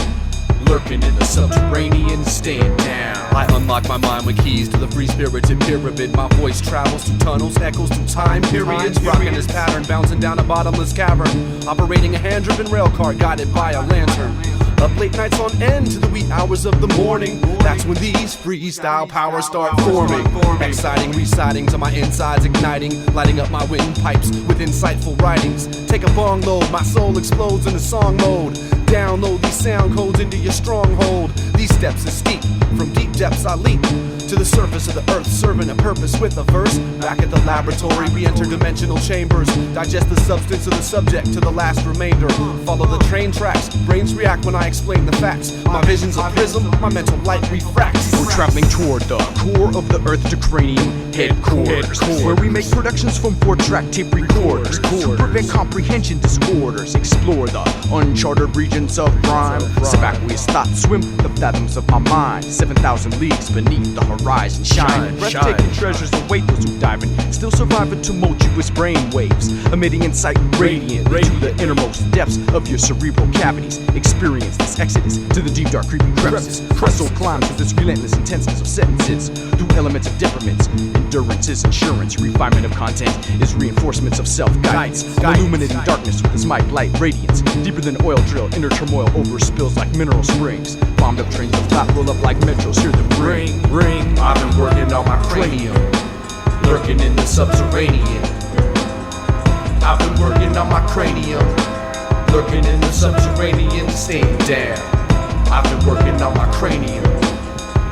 lurking in the subterranean. Stand down. I unlock my mind with keys to the free-spirited pyramid. My voice travels through tunnels, echoes through time periods. Rocking this pattern, bouncing down a bottomless cavern. Operating a hand-driven rail car guided by a lantern. Up late nights on end to the wee hours of the morning. That's when these freestyle powers start forming. Exciting reciting to my insides igniting. Lighting up my windpipes with insightful writings. Take a bong load, my soul explodes into song mode. Download these sound codes into your stronghold. These steps are steep, from deep depths I leap to the surface of the earth, serving a purpose with a verse. Back at the laboratory, we enter dimensional chambers. Digest the substance of the subject to the last remainder. Follow the train tracks, brains react when I explain the facts. My vision's a prism, my mental light refracts. We're traveling toward the core of the earth to cranium headquarters, where we make productions from 4-track tape recorders to prevent comprehension disorders. Explore the uncharted regions of rhyme. Sit back with thoughts, swim the fathoms of my mind. 7,000 leagues beneath the horizon shining. Breathtaking treasures await those who dive in. Still surviving tumultuous brain waves, emitting insight radiant to the innermost depths of your cerebral cavities. Experience this exodus to the deep dark creeping crevices. My soul climbs with this relentless intenseness of sentences. Through elements of difference, endurance is insurance. Refinement of content is reinforcements of self-guidance. Illuminating darkness with this mic light radiance. Deeper than oil drill, inner turmoil over spills like mineral springs. Bombed up trains of thought roll up like metros, hear them ring. I've been working on my cranium, lurking in the subterranean. I've been working on my cranium, lurking in the subterranean. Stand down. I've been working on my cranium,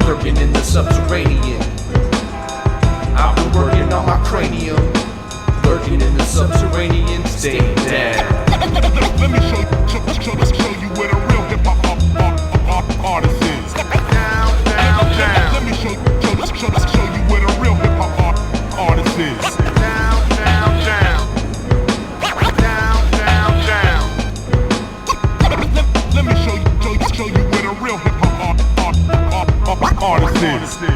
lurking in the subterranean. I've been working on my cranium, lurking in the subterranean. Stand down. Let me show you where the real hip-hop artist is. Down. Let me show you where the real hip-hop artist is. Down. Let me show you where the real hip-hop artist is.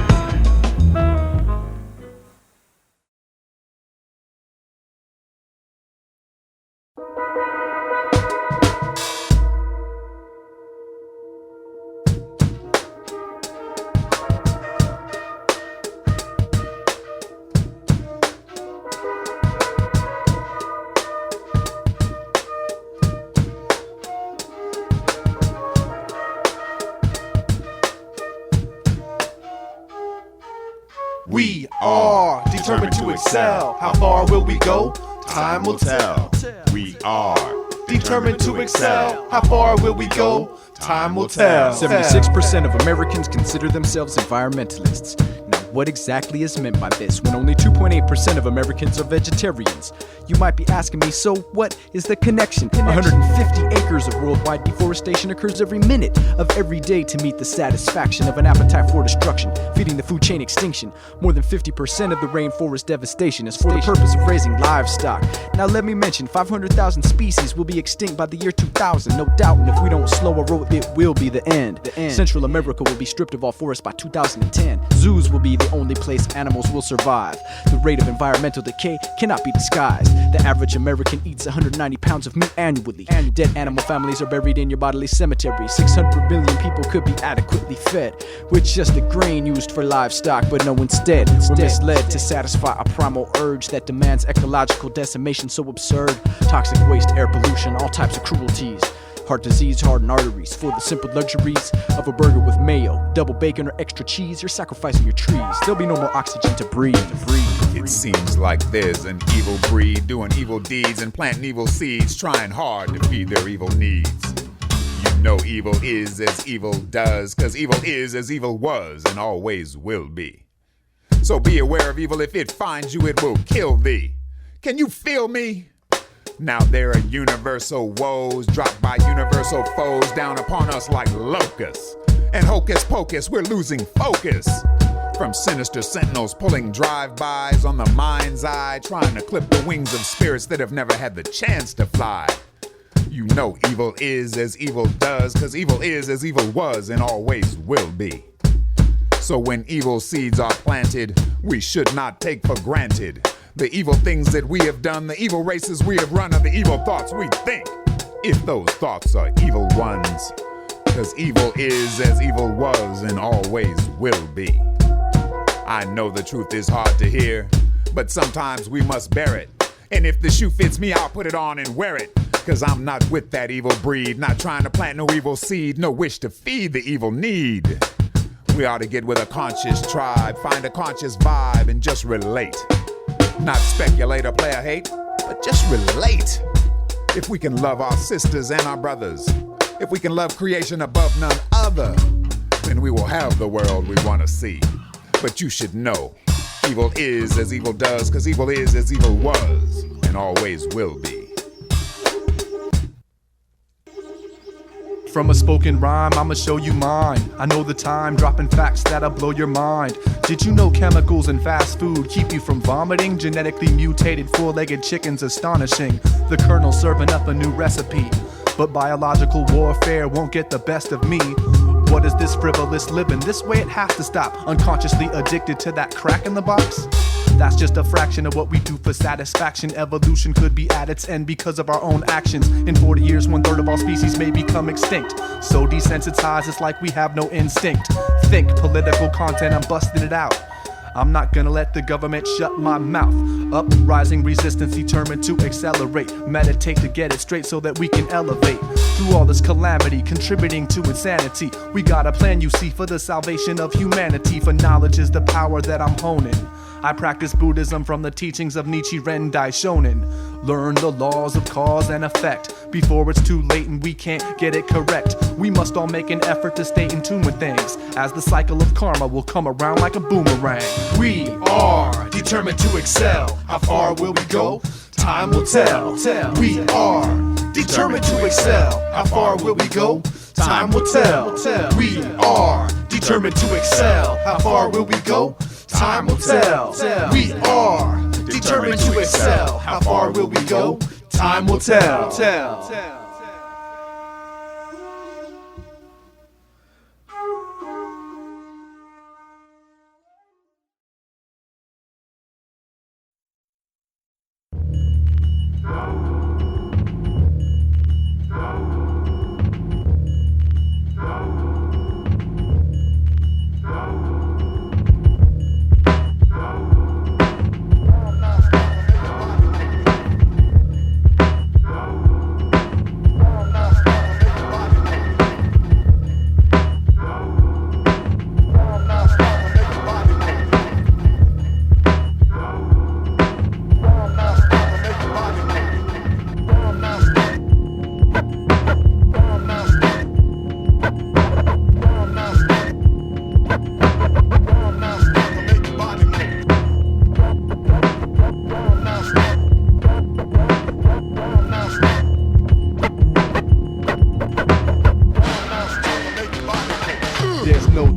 We are determined to excel. How far will we go? Time will tell. We are determined to excel. How far will we go? Time will tell. 76% of Americans consider themselves environmentalists. Now, what exactly is meant by this when only 2.8% of Americans are vegetarians? You might be asking me, so what is the connection? 150 acres of worldwide deforestation occurs every minute of every day to meet the satisfaction of an appetite for destruction, feeding the food chain extinction. More than 50% of the rainforest devastation is for the purpose of raising livestock. Now let me mention, 500,000 species will be extinct by the year 2000, no doubt, and if we don't slow our road, it will be the end. Central America will be stripped of all forests by 2010. Zoos will be the only place animals will survive. The rate of environmental decay cannot be disguised. The average American eats 190 pounds of meat annually. Dead animal families are buried in your bodily cemetery. 600 million people could be adequately fed with just the grain used for livestock, but no, instead we're misled to satisfy a primal urge that demands ecological decimation so absurd. Toxic waste, air pollution, all types of cruelties. Heart disease, hardened arteries, for the simple luxuries of a burger with mayo, double bacon or extra cheese. You're sacrificing your trees. There'll be no more oxygen to breathe. It seems like there's an evil breed doing evil deeds and planting evil seeds, trying hard to feed their evil needs. You know evil is as evil does, 'cause evil is as evil was and always will be. So be aware of evil. If it finds you, it will kill thee. Can you feel me? Now there are universal woes dropped by universal foes down upon us like locusts. And hocus pocus, we're losing focus. From sinister sentinels pulling drive-bys on the mind's eye, trying to clip the wings of spirits that have never had the chance to fly. You know evil is as evil does, 'cause evil is as evil was and always will be. So when evil seeds are planted, we should not take for granted the evil things that we have done, the evil races we have run, or the evil thoughts we think, if those thoughts are evil ones. 'Cause evil is as evil was and always will be. I know the truth is hard to hear, but sometimes we must bear it. And if the shoe fits me, I'll put it on and wear it. 'Cause I'm not with that evil breed, not trying to plant no evil seed, no wish to feed the evil need. We ought to get with a conscious tribe, find a conscious vibe, and just relate. Not speculate or play a hate, but just relate. If we can love our sisters and our brothers, if we can love creation above none other, then we will have the world we want to see. But you should know, evil is as evil does, 'cause evil is as evil was, and always will be. From a spoken rhyme, I'ma show you mine. I know the time, dropping facts that'll blow your mind. Did you know chemicals in fast food keep you from vomiting? Genetically mutated four-legged chickens astonishing. The colonel serving up a new recipe. But biological warfare won't get the best of me. What is this frivolous living? This way it has to stop. Unconsciously addicted to that crack in the box? That's just a fraction of what we do for satisfaction. Evolution could be at its end because of our own actions. In 40 years, 1/3 of all species may become extinct. So desensitized, it's like we have no instinct. Think political content, I'm busting it out. I'm not gonna let the government shut my mouth. Uprising resistance determined to accelerate. Meditate to get it straight so that we can elevate. Through all this calamity, contributing to insanity. We got a plan, you see, for the salvation of humanity. For knowledge is the power that I'm honing. I practice Buddhism from the teachings of Nichiren Daishonin. Learn the laws of cause and effect before it's too late and we can't get it correct. We must all make an effort to stay in tune with things, as the cycle of karma will come around like a boomerang. We are determined to excel. How far will we go? Time will tell. We are determined to excel. How far will we go? Time will tell. We are determined to excel. How far will we go? Time will tell. We are determined to excel. How far will we go? Time will tell.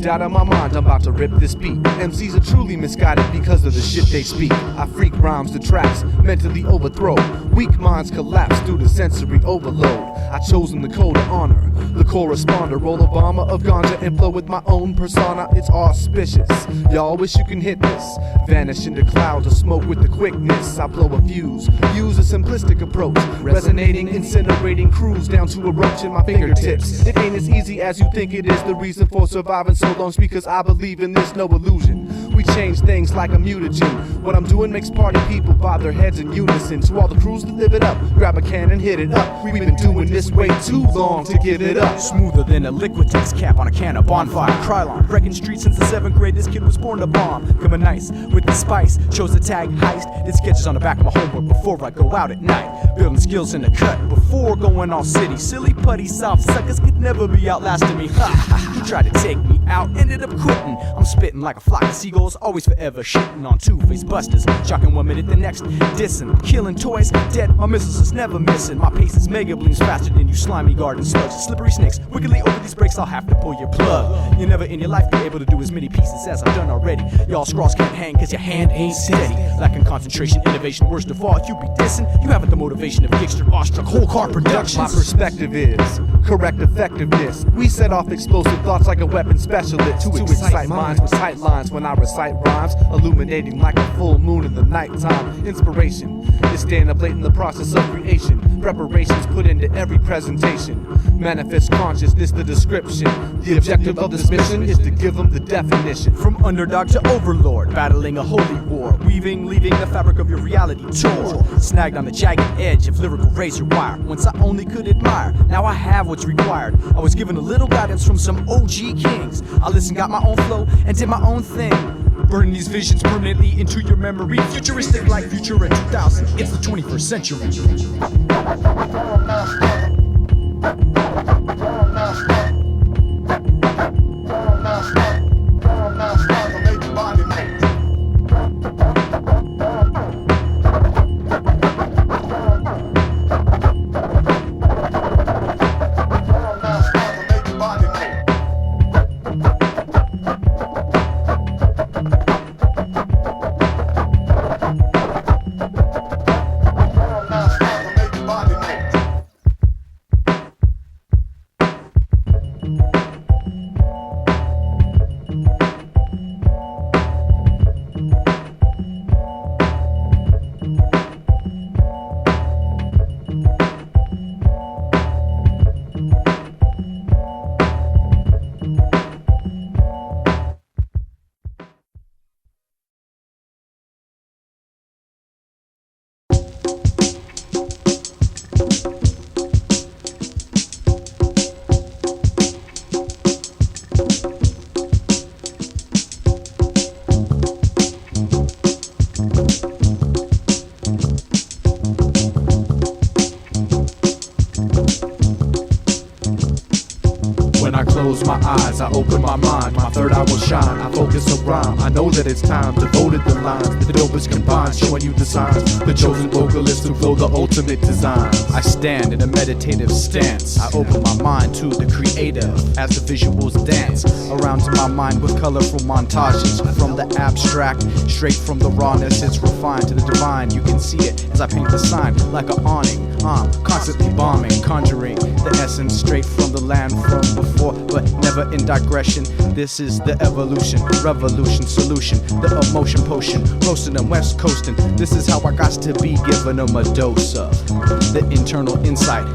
Out of my mind, I'm about to rip this beat. MCs are truly misguided because of the shit they speak. I freak rhymes to tracks, mentally overthrow. Weak minds collapse due to sensory overload. I chosen the code of honor, the corresponder. Roll Obama of ganja and flow with my own persona. It's auspicious. Y'all wish you can hit this. Vanish into clouds of smoke with the quickness. I blow a fuse, use a simplistic approach. Resonating, incinerating crews down to a roach in my fingertips. It ain't as easy as you think it is. The reason for surviving so long is because I believe in this, no illusion. We change things like a mutagen. What I'm doing makes party people bob their heads in unison. So all the crews that live it up, grab a can and hit it up. We've been doing this way too long to give it up. Smoother than a Liquitex cap on a can of bonfire. Krylon, wrecking streets since the 7th grade. This kid was born to bomb. Coming nice with the spice. Chose the tag heist. Did sketches on the back of my homework before I go out at night. Building skills in the cut before going all city. Silly putty soft suckers could never be outlasting me. Ha! You tried to take me out, ended up quitting. I'm spitting like a flock of seagulls, always forever shitting on two-face busters. Shocking 1 minute, the next dissing. Killing toys, dead, my missiles is never missing. My pace is mega bleeds faster than you slimy garden slugs. Slippery snakes, wickedly over these breaks, I'll have to pull your plug. You never in your life be able to do as many pieces as I've done already. Y'all scrawls can't hang cause your hand ain't steady. Lacking concentration, innovation, worst of all, you be dissing. You haven't the motivation of Gigster, awestruck, whole car productions. My perspective is correct effectiveness. We set off explosive thoughts like a weapon specialist to excite minds with tight lines when I recite rhymes, illuminating like a full moon in the nighttime. Inspiration is staying up late in the process of creation. Preparations put into every presentation. Manifest consciousness, the description. The objective of this mission is to give them the definition. From underdog to overlord, battling a holy war, weaving, leaving the fabric of your reality tore. Snagged on the jagged edge of lyrical razor wire. Once I only could admire, now I have what's required. I was given a little guidance from some OG kings. I listened, got my own flow, and did my own thing. Burning these visions permanently into your memory. Futuristic like Future in 2000. It's the 21st century. close my eyes, I open my mind, my third eye will shine, I focus a rhyme, I know that it's time, devoted the lines, the dopest combined, showing you the signs, the chosen vocalist who flow the ultimate designs. I stand in a meditative stance, I open my mind to the creative, as the visuals dance, around to my mind with colorful montages, from the abstract, straight from the rawness, it's refined to the divine, you can see it as I paint the sign, like an awning, I'm constantly bombing, conjuring the essence straight from the land from before, but never in digression. This is the evolution, revolution, solution, the emotion potion, roasting them, west coasting. This is how I got to be, giving them a dose of the internal insight.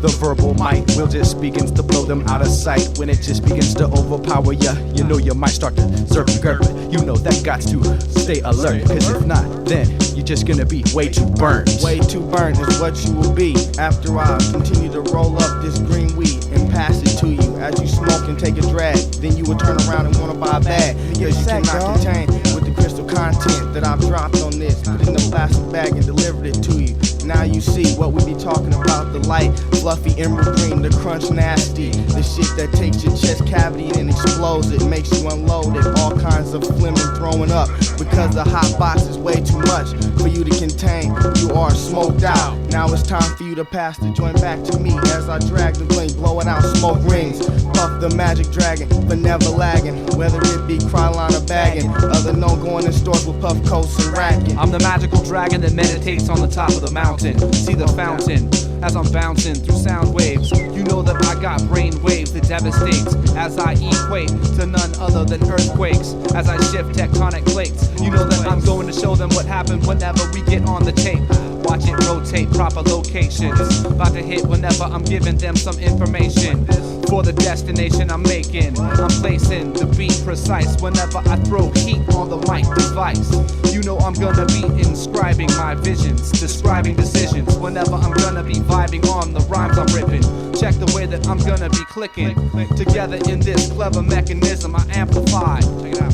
The verbal might will just begins to blow them out of sight. When it just begins to overpower ya, you know you might start to zerk and gurk. You know that got to stay alert, cause if not, then you're just gonna be way too burnt. Way too burnt is what you will be after I continue to roll up this green weed and pass it to you. As you smoke and take a drag, then you will turn around and wanna buy a bag, because you cannot contain with the crystal content that I've dropped on this. Put it in a plastic bag and delivered it to you. Now you see what we be talking about, the light, fluffy emerald green, the crunch nasty, the shit that takes your chest cavity and explodes it, makes you unload it, all kinds of phlegm and throwing up, because the hot box is way too much for you to contain, you are smoked out. Now it's time for you to pass the joint back to me, as I drag the blink, blow it out, smoke rings, puff the magic dragon, but never lagging, whether it be Krylon or bagging, other known going in stores with puff coats and racking. I'm the magical dragon that meditates on the top of the mountain. See the fountain as I'm bouncing through sound waves. You know that I got brain waves that devastates as I equate to none other than earthquakes. As I shift tectonic plates, you know that I'm going to show them what happened whenever we get on the tape. Watch it rotate, proper locations. About to hit whenever I'm giving them some information. for the destination I'm making. I'm placing the beat precise whenever I throw heat on the mic device. You know I'm gonna be inscribing my visions, describing decisions whenever I'm gonna be vibing on the rhymes I'm ripping. Check the way that I'm gonna be clicking together in this clever mechanism. I amplify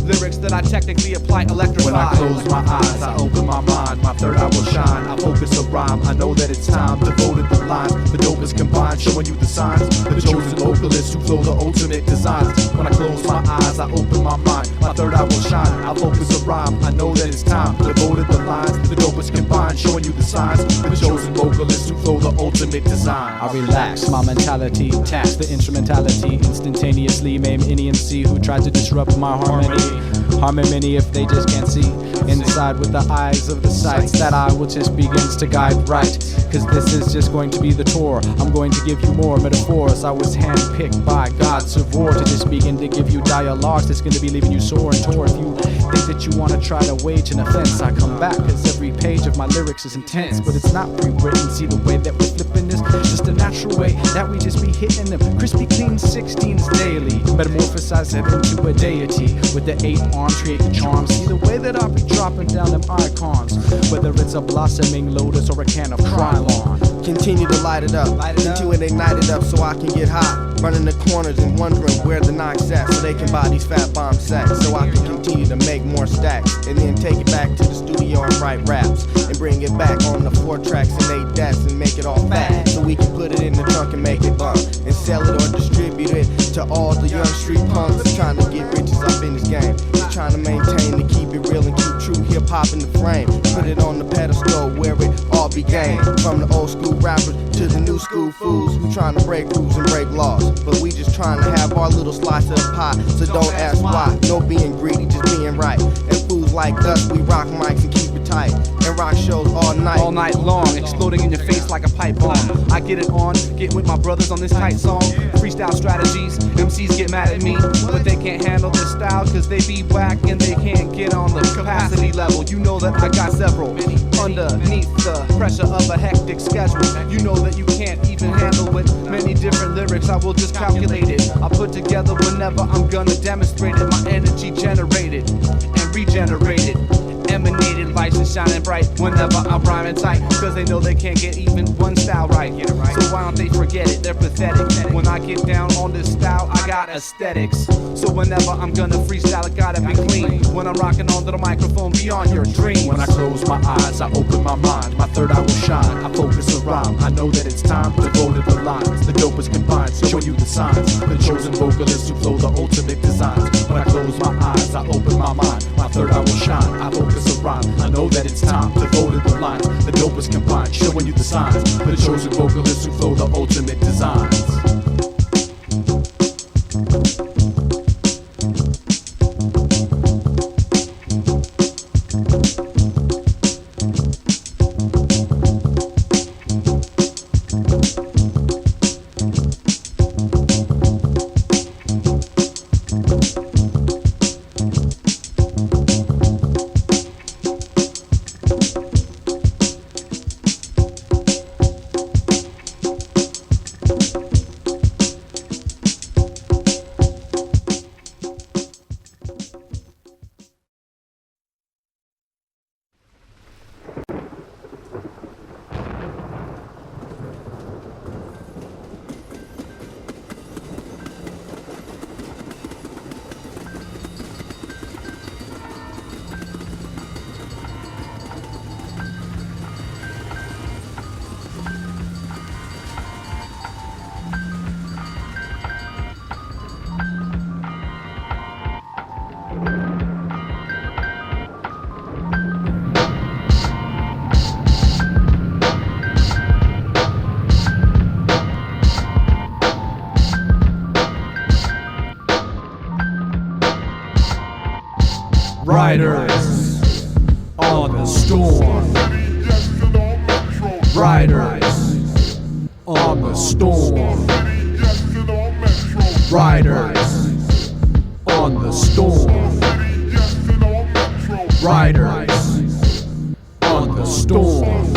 lyrics that I technically apply, electrify. When I close my eyes, I open my mind, my third eye will shine. I focus a rhyme, I know that it's time. Devoted the lines, the dope is combined, showing you the signs. The chosen vocalists who flow the ultimate designs. When I close my eyes, I open my mind, my third eye will shine. I focus a rhyme, I know that it's time. Devoted the lines, the dope is combined, showing you the signs. The chosen vocalists who flow the ultimate design. I relax my mentality, tax the instrumentality, instantaneously maim any MC who tries to disrupt my harmony. Harmony if they just can't see inside with the eyes of the sights that I will just begins to guide right. Cause this is just going to be the tour. I'm going to give you more metaphors. I was handpicked by God Savor to just begin to give you dialogues that's gonna be leaving you sore and tore. If you think that you wanna try to wage an offense, I come back cause every page of my lyrics is intense. But it's not pre-written, see the way that we're flipping this, just a natural way that we just be hitting them crispy clean 16s daily. Metamorphosize it into a deity with the 8 arms, create the charm. See the way that I be dropping down them icons, whether it's a blossoming lotus or a can of Krylon. Continue to light it up, continue to ignite it up so I can get hot. Running the corners and wondering where the knocks at so they can buy these fat bomb sacks. So I can continue to make more stacks and then take it back to the studio and write raps. And bring it back on the 4 tracks and 8 deaths and make it all fat. So we can put it in the trunk and make it bump. And sell it or distribute it to all the young street punks that's trying to get riches up in this game. Just trying to maintain to keep it real and keep true hip hop in the frame. Put it on the pedestal where it all began. From the old school rappers to the new school fools who trying to break rules and break laws. But we just trying to have our little slice of the pie. So don't ask why. No being greedy, just being right. And fools like us, we rock mics and keep it tight. And rock shows all night long, exploding in your face like a pipe bomb. I get it on, get with my brothers on this tight song. Freestyle strategies, MCs get mad at me, but they can't handle this style cause they be whack and they can't get on the capacity level. You know that I got several underneath the pressure of a hectic schedule. You know that you can't even handle with many different lyrics. I will just calculate it. I put together whenever I'm gonna demonstrate it. My energy generated and regenerated. Emanated, lights are shining bright whenever I'm rhyming tight. Cause they know they can't get even one style right. So why don't they forget it? They're pathetic. When I get down on this style, I got aesthetics. So whenever I'm gonna freestyle, I gotta be clean. When I'm rocking onto the microphone, beyond your dreams. When I close my eyes, I open my mind, my third eye will shine. I focus a rhyme, I know that it's time. Devoted the lines, the dope is combined, show you the signs. The chosen vocalists who flow the ultimate designs. When I close my eyes, I open my mind, my third eye will shine. I focus a rhyme, I know that it's time. Devoted the lines, the dope is combined, showing you the signs. The chosen vocalists who flow the ultimate designs. Riders on the storm. Riders on the storm. Riders on the storm. Riders on the storm.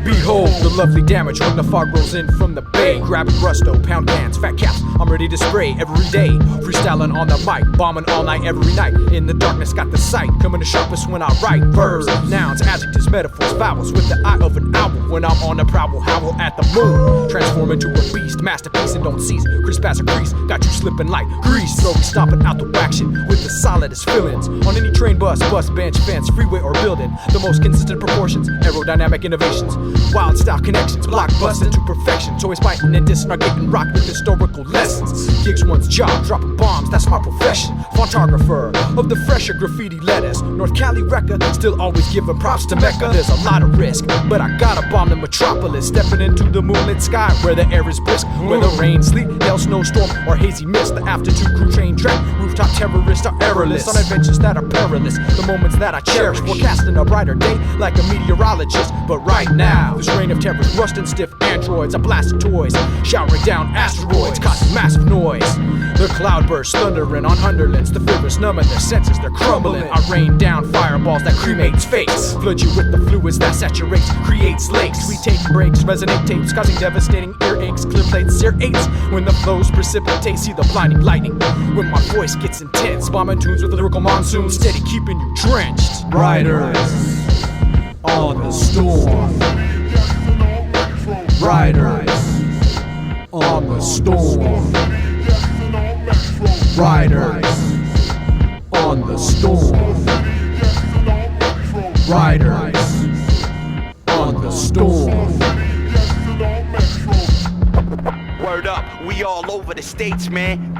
Behold. Behold the lovely damage when the fog rolls in from the bay. Grabbing rusto, pound cans, fat caps, I'm ready to spray every day. Freestyling on the mic, bombing all night, every night. In the darkness, got the sight, coming the sharpest when I write. Verbs, nouns, adjectives, metaphors, vowels, with the eye of an owl. When I'm on the prowl, howl at the moon. Transform into a beast, masterpiece and don't cease. Crisp as a crease, got you slipping like grease. Slowly stomping out the action with the solidest fillings. On any train, bus, bench, fence, freeway or building. The most consistent proportions, aerodynamic innovations. Wild style connections, blockbusting to perfection. Toys biting and dissing are getting rocked with historical lessons. Gigs one's job, dropping bombs, that's my profession. Photographer of the fresher graffiti letters. North Cali record, still always giving props to Mecca. There's a lot of risk, but I gotta bomb the metropolis. Stepping into the moonlit sky where the air is brisk. Whether rain, sleet, hail, snowstorm, or hazy mist. The afternoon crew train track, rooftop terrorists are errorless. On adventures that are perilous, the moments that I cherish. Forecasting a brighter day like a meteorologist. But right now, this reign of terror, rusting stiff androids. I blast toys, showering down asteroids, causing massive noise. The cloudbursts thundering on underlings. The fevers numbing their senses, they're crumbling. I rain down fireballs that cremates face. Flood you with the fluids that saturates, creates lakes. We take breaks, resonate tapes, causing devastating earaches. Clear plates, ear aches. When the flows precipitate, see the blinding lightning. When my voice gets intense, bombing tunes with a lyrical monsoon, steady keeping you drenched. Riders on the storm. Riders on the storm. Riders on the storm. Riders on the storm. Word up, we all over the states, man.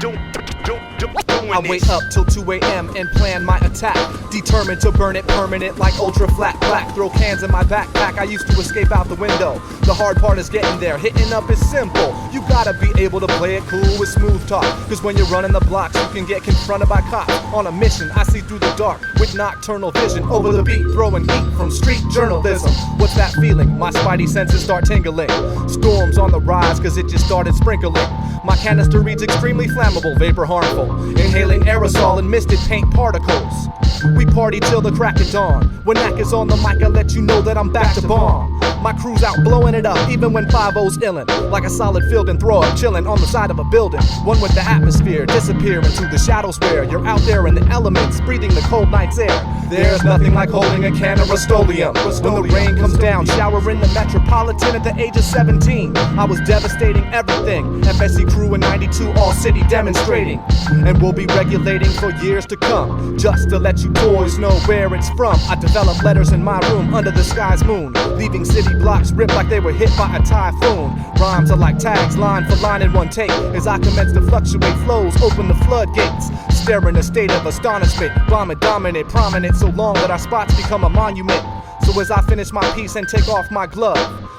I wait up till 2 a.m. and plan my attack. Determined to burn it permanent like ultra flat black. Throw cans in my backpack, I used to escape out the window. The hard part is getting there, hitting up is simple. You gotta be able to play it cool with smooth talk. Cause when you're running the blocks, you can get confronted by cops. On a mission, I see through the dark with nocturnal vision. Over the beat, throwing heat from street journalism. What's that feeling? My spidey senses start tingling. Storms on the rise cause it just started sprinkling. My canister reads extremely flammable, vapor harmful. Inhaling aerosol and misted paint particles. We party till the crack of dawn. When Knack is on the mic, I let you know that I'm back to bomb. My crew's out blowing it up, even when 5-0's illin'. Like a solid field and throw up, chillin' on the side of a building. One with the atmosphere, disappear into the shadows where you're out there in the elements, breathing the cold night's air. There's nothing like holding a can of Rust-Oleum. When the rain comes down, showering the Metropolitan at the age of 17. I was devastating everything. FSC crew in 92, all city demonstrating. And we'll be regulating for years to come. Just to let you boys know where it's from. I developed letters in my room under the sky's moon, leaving city blocks ripped like they were hit by a typhoon. Rhymes are like tags, line for line in one take. As I commence to fluctuate flows, open the floodgates. Stare in a state of astonishment, bombing dominant, prominent so long that our spots become a monument. So as I finish my piece and take off my glove,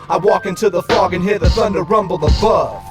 I walk into the fog and hear the thunder rumble above.